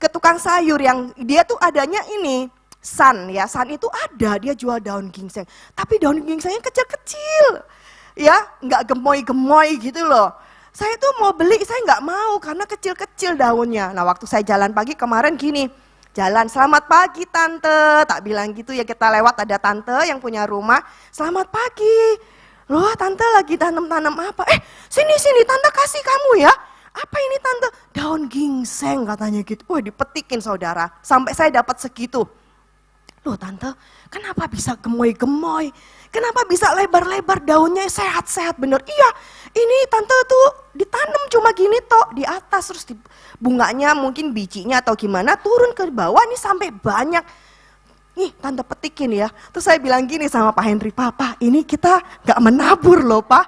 Speaker 4: ke tukang sayur yang dia tuh adanya ini. San ya, San itu ada, dia jual daun ginseng. Tapi daun ginsengnya kecil-kecil. Ya, nggak gemoy-gemoy gitu loh. Saya tuh mau beli, saya nggak mau karena kecil-kecil daunnya. Nah, waktu saya jalan pagi kemarin gini, jalan, selamat pagi tante, tak bilang gitu ya, kita lewat ada tante yang punya rumah, selamat pagi, loh tante lagi tanam-tanam apa, sini tante kasih kamu ya, apa ini tante, daun ginseng katanya gitu, wah dipetikin saudara, sampai saya dapat segitu, loh tante kenapa bisa gemoy-gemoy, kenapa bisa lebar-lebar daunnya sehat-sehat bener, iya ini tante tuh ditanam cuma gini toh di atas terus bunganya mungkin bijinya atau gimana turun ke bawah nih sampai banyak. Nih tante petikin ya. Terus saya bilang gini sama Pak Henry, Papa ini kita gak menabur loh Pak.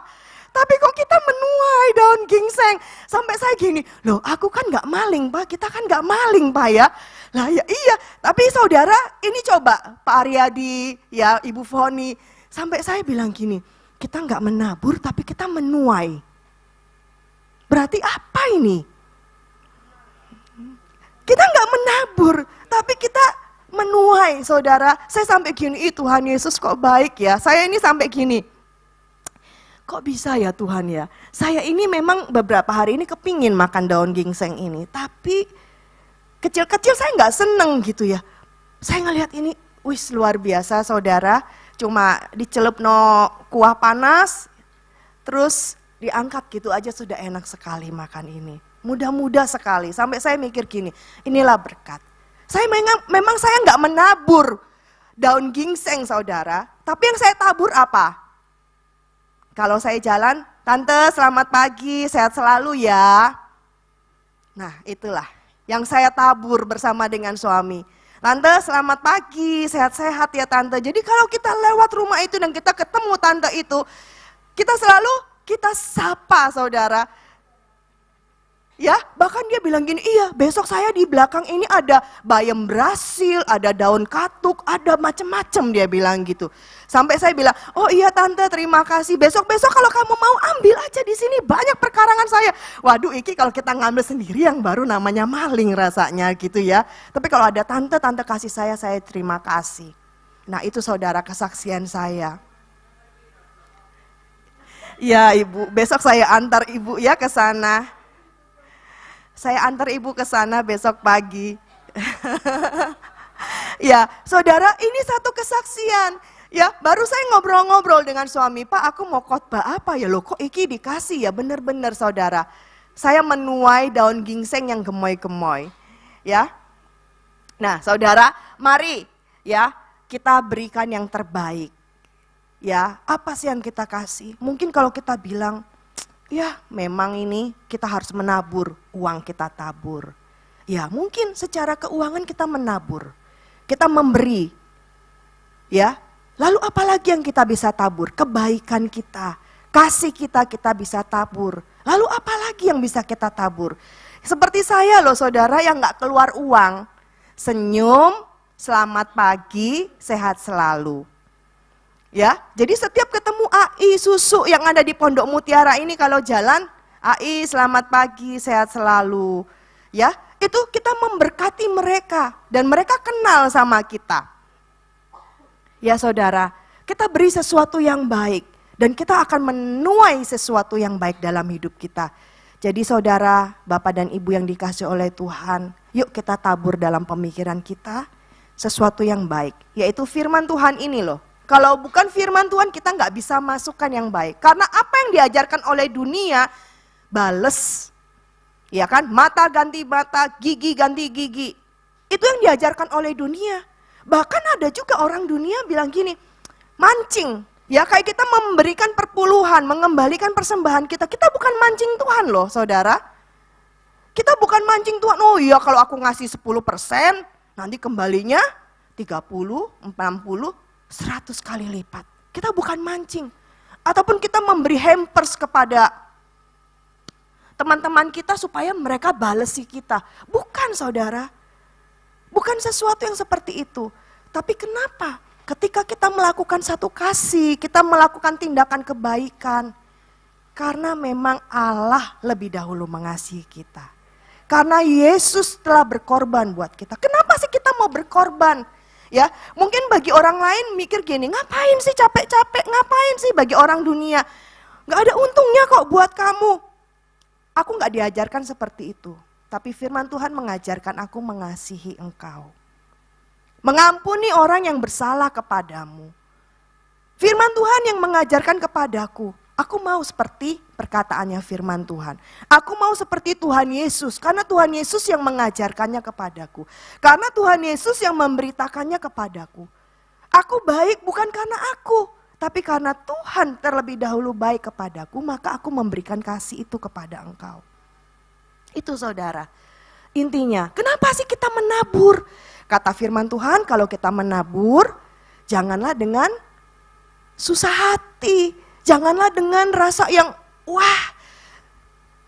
Speaker 4: Tapi kok kita menuai daun ginseng. Sampai saya gini, loh aku kan gak maling Pak, kita kan gak maling Pak ya. Lah ya iya, tapi saudara ini coba Pak Aryadi, ya Ibu Foni. Sampai saya bilang gini, kita gak menabur tapi kita menuai. Berarti apa ini? Kita nggak menabur, tapi kita menuai, saudara. Saya sampai gini, Tuhan Yesus kok baik ya. Saya ini sampai gini, kok bisa ya Tuhan ya. Saya ini memang beberapa hari ini kepingin makan daun ginseng ini, tapi kecil-kecil saya nggak seneng gitu ya. Saya ngelihat ini, wis luar biasa saudara. Cuma dicelup no kuah panas, terus diangkat gitu aja sudah enak sekali makan ini. Mudah-mudah sekali, sampai saya mikir gini, inilah berkat. Saya memang saya nggak menabur daun ginseng saudara, tapi yang saya tabur apa? Kalau saya jalan, tante selamat pagi, sehat selalu ya. Nah itulah yang saya tabur bersama dengan suami. Tante selamat pagi, sehat-sehat ya tante. Jadi kalau kita lewat rumah itu dan kita ketemu tante itu, kita sapa saudara. Ya, bahkan dia bilang gini, iya besok saya di belakang ini ada bayam Brasil, ada daun katuk, ada macem-macem, dia bilang gitu. Sampai saya bilang, oh iya tante terima kasih, besok-besok kalau kamu mau ambil aja di sini, banyak perkarangan saya. Waduh iki kalau kita ngambil sendiri yang baru namanya maling rasanya gitu ya. Tapi kalau ada tante kasih saya terima kasih. Nah itu saudara kesaksian saya. Ya ibu, besok saya antar ibu ya ke sana. Saya antar ibu ke sana besok pagi. Ya, saudara, ini satu kesaksian. Ya, baru saya ngobrol-ngobrol dengan suami, Pak, aku mau khotbah apa ya? Loh, kok iki dikasih ya? Bener-bener, saudara. Saya menuai daun ginseng yang gemoy-gemoy. Ya. Nah, saudara, mari ya, kita berikan yang terbaik. Ya, apa sih yang kita kasih? Mungkin kalau kita bilang, ya memang ini kita harus menabur, uang kita tabur. Ya mungkin secara keuangan kita menabur, kita memberi. Ya, lalu apalagi yang kita bisa tabur? Kebaikan kita, kasih kita bisa tabur. Lalu apalagi yang bisa kita tabur? Seperti saya loh saudara yang gak keluar uang. Senyum, selamat pagi, sehat selalu. Ya, jadi setiap ketemu AI susu yang ada di Pondok Mutiara ini kalau jalan, AI selamat pagi, sehat selalu. Ya, itu kita memberkati mereka dan mereka kenal sama kita. Ya saudara, kita beri sesuatu yang baik dan kita akan menuai sesuatu yang baik dalam hidup kita. Jadi saudara, Bapak dan Ibu yang dikasih oleh Tuhan, yuk kita tabur dalam pemikiran kita sesuatu yang baik, yaitu firman Tuhan ini loh. Kalau bukan firman Tuhan kita nggak bisa masukkan yang baik. Karena apa yang diajarkan oleh dunia, bales. Ya kan, mata ganti mata, gigi ganti gigi. Itu yang diajarkan oleh dunia. Bahkan ada juga orang dunia bilang gini, mancing. Ya kayak kita memberikan perpuluhan, mengembalikan persembahan kita. Kita bukan mancing Tuhan loh saudara. Kita bukan mancing Tuhan, oh iya kalau aku ngasih 10%, nanti kembalinya 30, 60, 100 kali lipat. Kita bukan mancing. Ataupun kita memberi hampers kepada teman-teman kita supaya mereka balesi kita. Bukan saudara. Bukan sesuatu yang seperti itu. Tapi kenapa? Ketika kita melakukan satu kasih, kita melakukan tindakan kebaikan. Karena memang Allah lebih dahulu mengasihi kita. Karena Yesus telah berkorban buat kita. Kenapa sih kita mau berkorban? Ya, mungkin bagi orang lain mikir gini, ngapain sih capek-capek, ngapain sih bagi orang dunia? Gak ada untungnya kok buat kamu. Aku gak diajarkan seperti itu. Tapi firman Tuhan mengajarkan aku mengasihi engkau. Mengampuni orang yang bersalah kepadamu. Firman Tuhan yang mengajarkan kepadaku, aku mau seperti perkataannya firman Tuhan. Aku mau seperti Tuhan Yesus, karena Tuhan Yesus yang mengajarkannya kepadaku. Karena Tuhan Yesus yang memberitakannya kepadaku. Aku baik bukan karena aku, tapi karena Tuhan terlebih dahulu baik kepadaku, maka aku memberikan kasih itu kepada engkau. Itu saudara. Intinya, kenapa sih kita menabur? Kata firman Tuhan, kalau kita menabur, janganlah dengan susah hati. Janganlah dengan rasa yang wah,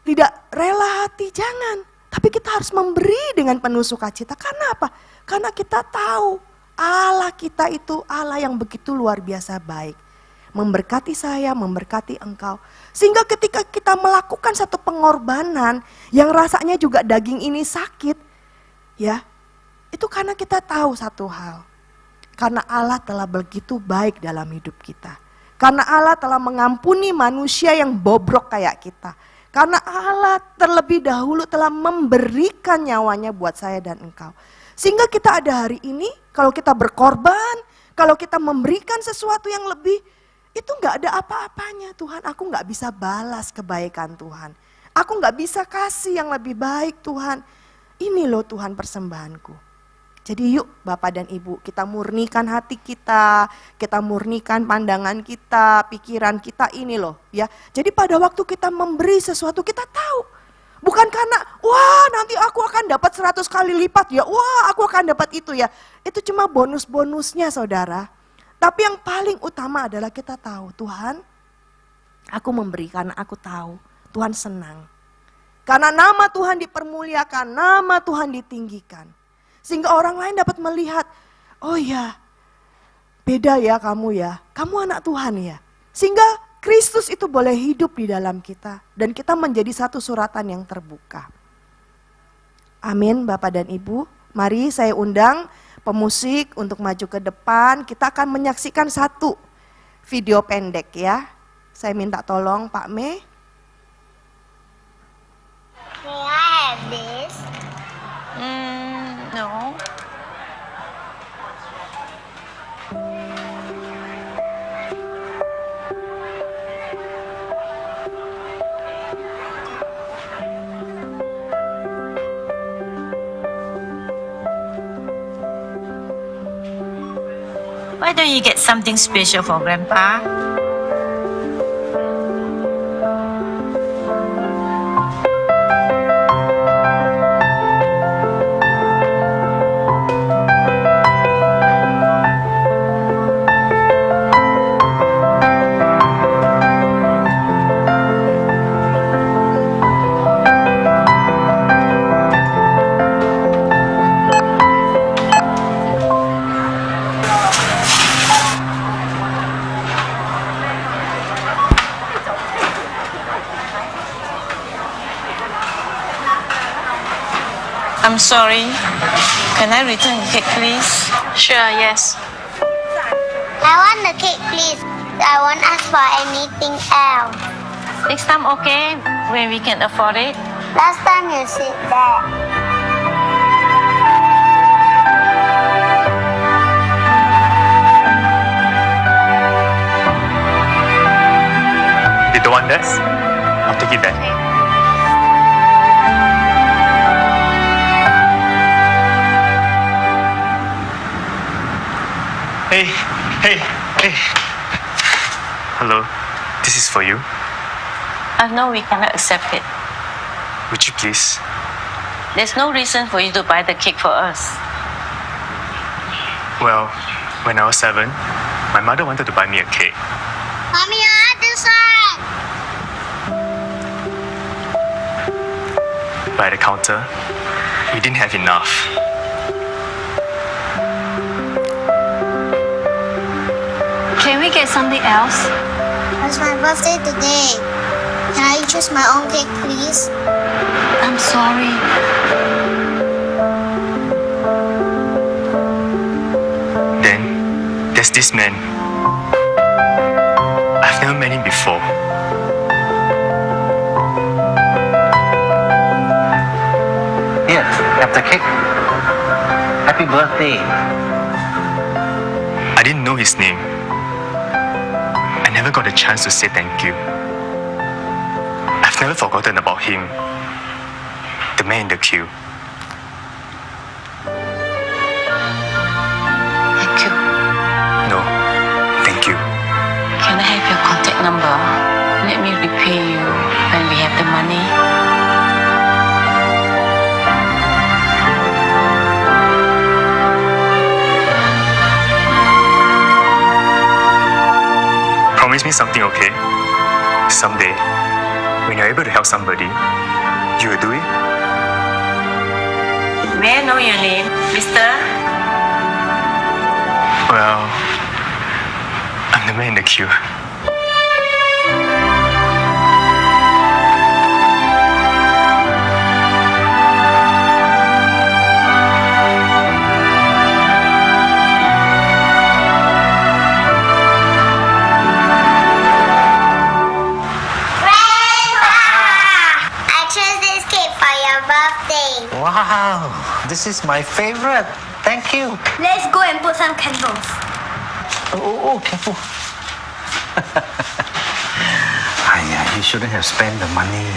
Speaker 4: tidak rela hati, jangan. Tapi kita harus memberi dengan penuh sukacita. Karena apa? Karena kita tahu Allah kita itu Allah yang begitu luar biasa baik. Memberkati saya, memberkati engkau. Sehingga ketika kita melakukan satu pengorbanan yang rasanya juga daging ini sakit, ya, itu karena kita tahu satu hal. Karena Allah telah begitu baik dalam hidup kita. Karena Allah telah mengampuni manusia yang bobrok kayak kita. Karena Allah terlebih dahulu telah memberikan nyawanya buat saya dan engkau. Sehingga kita ada hari ini, kalau kita berkorban, kalau kita memberikan sesuatu yang lebih, itu gak ada apa-apanya. Tuhan, aku gak bisa balas kebaikan Tuhan. Aku gak bisa kasih yang lebih baik Tuhan. Ini loh Tuhan persembahanku. Jadi yuk Bapak dan Ibu, kita murnikan hati kita murnikan pandangan kita, pikiran kita ini loh ya. Jadi pada waktu kita memberi sesuatu kita tahu. Bukan karena wah nanti aku akan dapat 100 kali lipat ya, wah aku akan dapat itu ya. Itu cuma bonus-bonusnya saudara. Tapi yang paling utama adalah kita tahu Tuhan, aku memberi karena aku tahu Tuhan senang. Karena nama Tuhan dipermuliakan, nama Tuhan ditinggikan. Sehingga orang lain dapat melihat, oh ya, beda ya kamu ya, kamu anak Tuhan ya. Sehingga Kristus itu boleh hidup di dalam kita. Dan kita menjadi satu suratan yang terbuka. Amin Bapak dan Ibu. Mari saya undang pemusik untuk maju ke depan. Kita akan menyaksikan satu video pendek ya. Saya minta tolong Pak Mei.
Speaker 5: May I have this? No.
Speaker 6: Why don't you get something special for Grandpa? I'm sorry. Can I return the cake, please?
Speaker 5: Sure, yes. I want the cake, please. I won't ask for anything else.
Speaker 6: Next time, okay? When we can afford it?
Speaker 5: Last time you said that.
Speaker 7: You don't want this? I'll take it then. Hey. Hello, this is for you.
Speaker 6: No, we cannot accept it.
Speaker 7: Would you please?
Speaker 6: There's no reason for you to buy the cake for us.
Speaker 7: Well, when I was 7, my mother wanted to buy me a cake.
Speaker 5: Mommy, I want this one.
Speaker 7: But at the counter, we didn't have enough.
Speaker 8: Can we get something else?
Speaker 5: It's my birthday today. Can I choose my own cake, please?
Speaker 8: I'm sorry.
Speaker 7: Then, there's this man. I've never met him before.
Speaker 2: Here, have the cake. Happy birthday.
Speaker 7: I didn't know his name. I never got a chance to say thank you. I've never forgotten about him. The man in the queue.
Speaker 6: Thank you.
Speaker 7: No, thank you.
Speaker 6: Can I have your contact number? Let me repay you when we have the money.
Speaker 7: Promise me something, okay? Someday, when you're able to help somebody, you will do it?
Speaker 6: May I know your name, mister?
Speaker 7: Well, I'm the man in the queue.
Speaker 2: Wow, this is my favorite. Thank you.
Speaker 5: Let's go and put some candles.
Speaker 2: Oh, careful. You shouldn't have spent the money.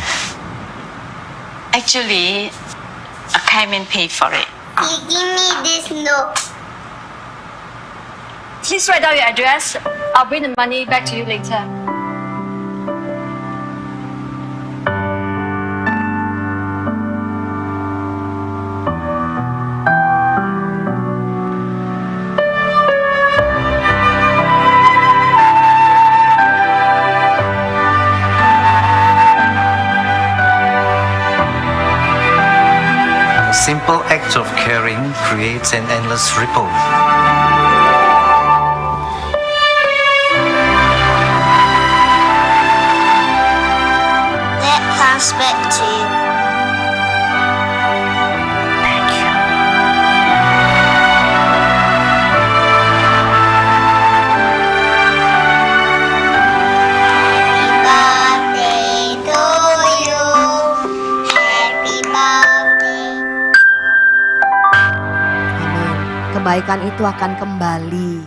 Speaker 6: Actually, a Kaiman paid for it.
Speaker 5: You give me this note.
Speaker 8: Please write down your address. I'll bring the money back to you later.
Speaker 2: act of caring creates an endless ripple.
Speaker 5: That comes back to you.
Speaker 7: Thank you.
Speaker 5: Happy birthday to you. Happy birthday.
Speaker 4: Amin. Kebaikan itu akan kembali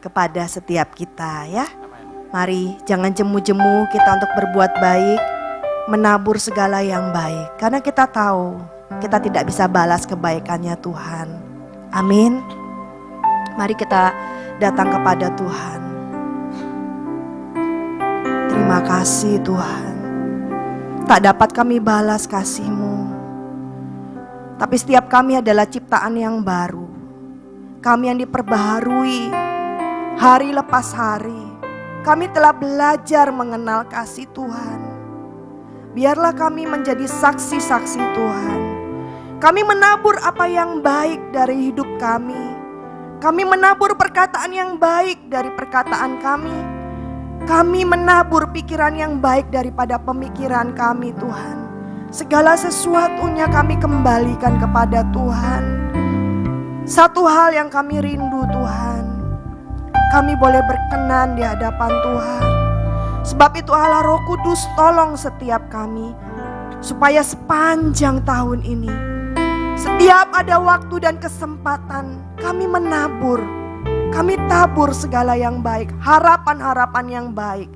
Speaker 4: kepada setiap kita ya. Mari jangan jemu-jemu kita untuk berbuat baik, menabur segala yang baik. Karena kita tahu kita tidak bisa balas kebaikannya Tuhan. Amin. Mari kita datang kepada Tuhan. Terima kasih Tuhan. Tak dapat kami balas kasih-Mu. Tapi setiap kami adalah ciptaan yang baru. Kami yang diperbaharui hari lepas hari. Kami telah belajar mengenal kasih Tuhan. Biarlah kami menjadi saksi-saksi Tuhan. Kami menabur apa yang baik dari hidup kami. Kami menabur perkataan yang baik dari perkataan kami. Kami menabur pikiran yang baik daripada pemikiran kami Tuhan. Segala sesuatunya kami kembalikan kepada Tuhan. Satu hal yang kami rindu Tuhan, kami boleh berkenan di hadapan Tuhan. Sebab itu Allah Roh Kudus tolong setiap kami, supaya sepanjang tahun ini, setiap ada waktu dan kesempatan, kami menabur. Kami tabur segala yang baik, harapan-harapan yang baik,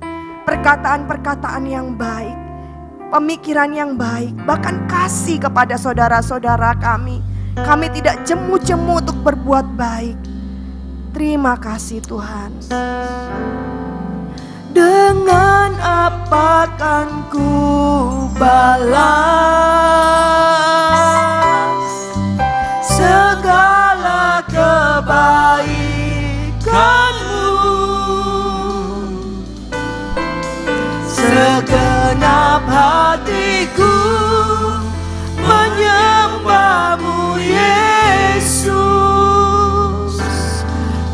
Speaker 4: perkataan-perkataan yang baik, pemikiran yang baik, bahkan kasih kepada saudara-saudara kami. Kami tidak jemu-jemu untuk berbuat baik. Terima kasih Tuhan. Dengan apa kan ku balas segala kebaikan-Mu? Segenap hatiku menyembah-Mu Yesus.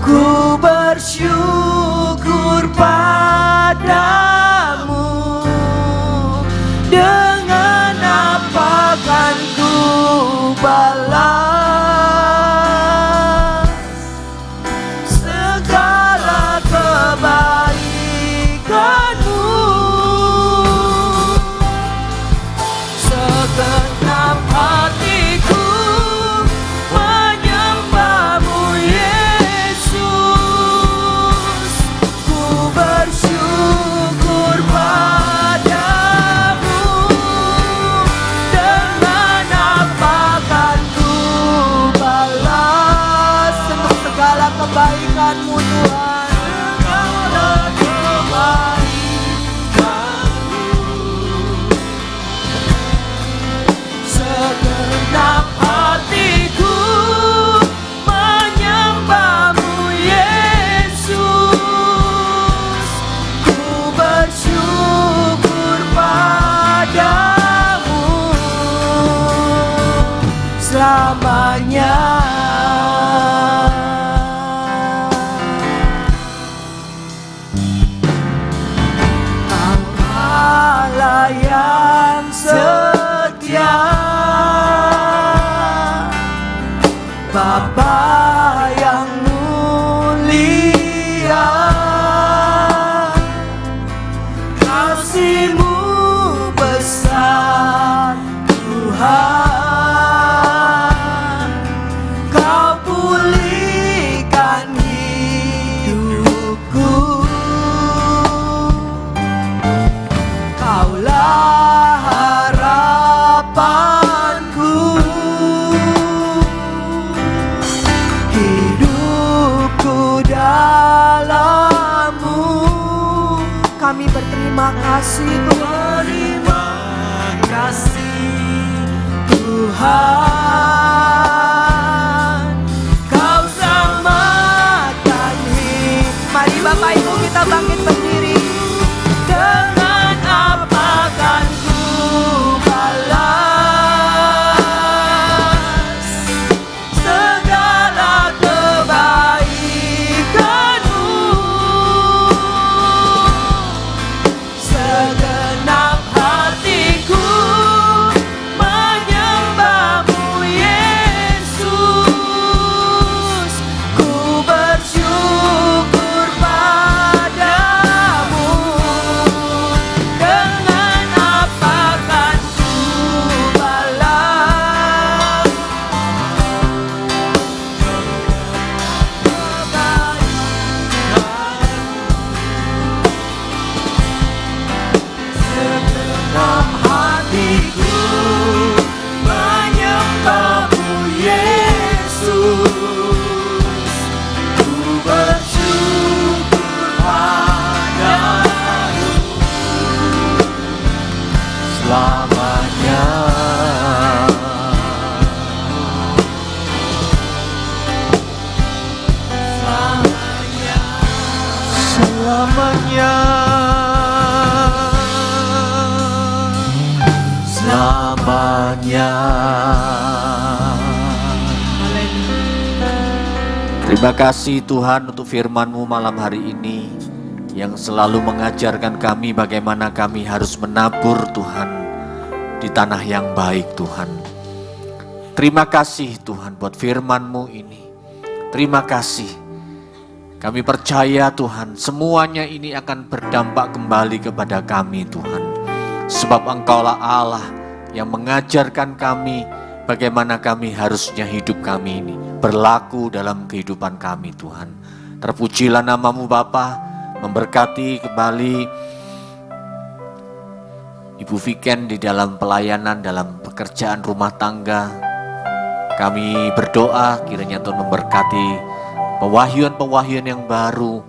Speaker 4: Ku bersyukur padamu. Dengan apa kan ku balas segala kebaikan-Mu? Segenap hatiku menyembah-Mu Yesus. Ku bersyukur padamu. Dengan apa kan ku balas untuk segala kebaikan-Mu Tuhan. Segala kebaikan-Mu. Segenap hatiku menyembah-Mu Yesus. Ku bersyukur padamu selamanya. Kau Allah yang setia, Bapa yang mulia, kasih-Mu besar Tuhan. Kau pulihkan hidupku. Kaulah harapanku. Hidupku dalam-Mu. Kami berterima kasih Tuhan. Terima kasih Tuhan. Kau selamatkan hidup. Mari Bapak Ibu kita bangkit berdiri. Dengan apa kan ku balas
Speaker 9: selamanya. Selamanya. Terima kasih Tuhan untuk firman-Mu malam hari ini yang selalu mengajarkan kami bagaimana kami harus menabur Tuhan di tanah yang baik Tuhan. Terima kasih Tuhan buat firman-Mu ini. Terima kasih. Kami percaya Tuhan semuanya ini akan berdampak kembali kepada kami Tuhan. Sebab Engkaulah Allah yang mengajarkan kami bagaimana kami harusnya hidup kami ini berlaku dalam kehidupan kami Tuhan. Terpujilah nama-Mu Bapa, memberkati kembali Ibu Viken di dalam pelayanan, dalam pekerjaan rumah tangga. Kami berdoa kiranya Tuhan memberkati pewahyuan-pewahyuan yang baru.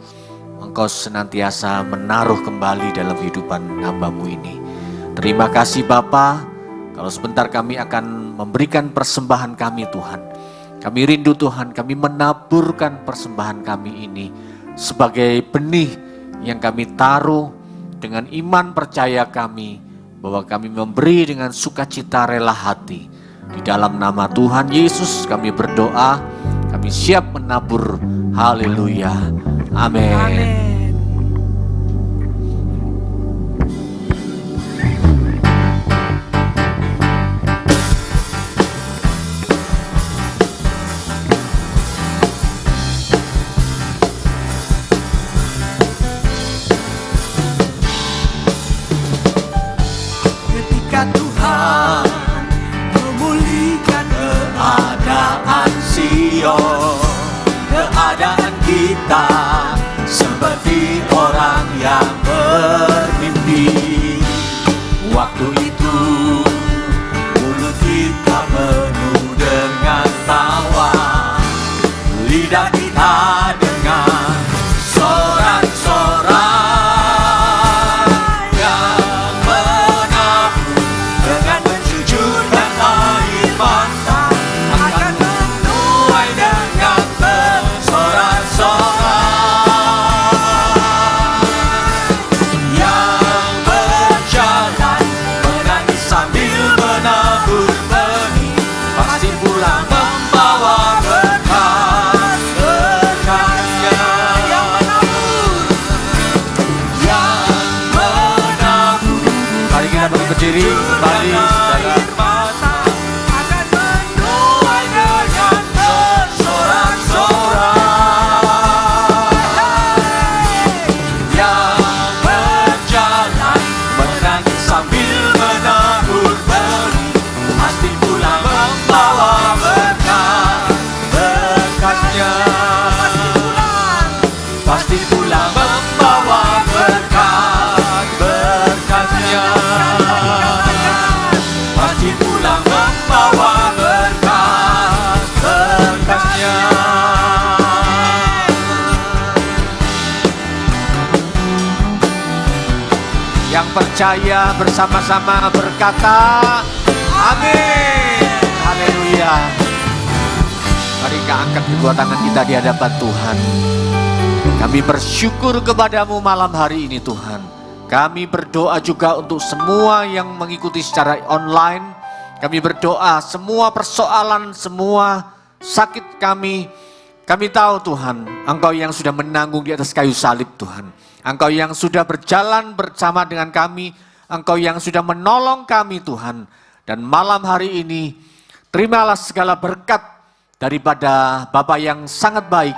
Speaker 9: Engkau senantiasa menaruh kembali dalam kehidupan hamba-Mu ini. Terima kasih Bapa. Kalau sebentar kami akan memberikan persembahan kami Tuhan. Kami rindu Tuhan, kami menaburkan persembahan kami ini sebagai benih yang kami taruh dengan iman percaya kami bahwa kami memberi dengan sukacita rela hati. Di dalam nama Tuhan Yesus kami berdoa, kami siap menabur. Haleluya. Amin.
Speaker 3: Amin.
Speaker 9: Ketika Tuhan memulihkan keadaan Sion, keadaan kita seperti orang yang bermimpi. Waktu itu mulut kita penuh dengan tawa, lidah kita dengan sorak-sorak yang menabur dengan mencucurkan air mata akan menuai dengan bersorak-sorak. Yang berjalan menangis sambil menabur benih pasti pulang membawa berkat-berkatnya. Yang menabur, mari kita berdiri kembali saudara. Akan menuai dengan bersorak-sorak. Yang berjalan menangis sambil menabur benih pasti pulang membawa berkat-berkatnya. Pasti pulang membawa berkat-berkatnya. Pasti pulang membawa berkat-berkatnya. Yang percaya bersama-sama berkata amin. Haleluya. Mari kita angkat kedua tangan kita di hadapan Tuhan. Kami bersyukur kepadamu malam hari ini Tuhan. Kami berdoa juga untuk semua yang mengikuti secara online. Kami berdoa semua persoalan, semua sakit kami tahu Tuhan, Engkau yang sudah menanggung di atas kayu salib Tuhan. Engkau yang sudah berjalan bersama dengan kami, Engkau yang sudah menolong kami Tuhan. Dan malam hari ini, terimalah segala berkat daripada Bapa yang sangat baik,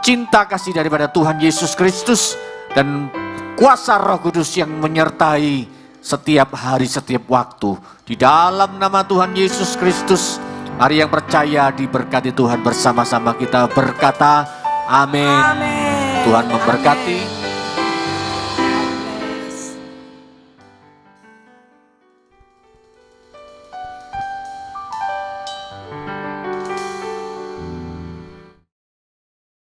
Speaker 9: cinta kasih daripada Tuhan Yesus Kristus, dan kuasa Roh Kudus yang menyertai setiap hari, setiap waktu. Di dalam nama Tuhan Yesus Kristus, mari yang percaya diberkati Tuhan bersama-sama kita berkata amin. Tuhan memberkati.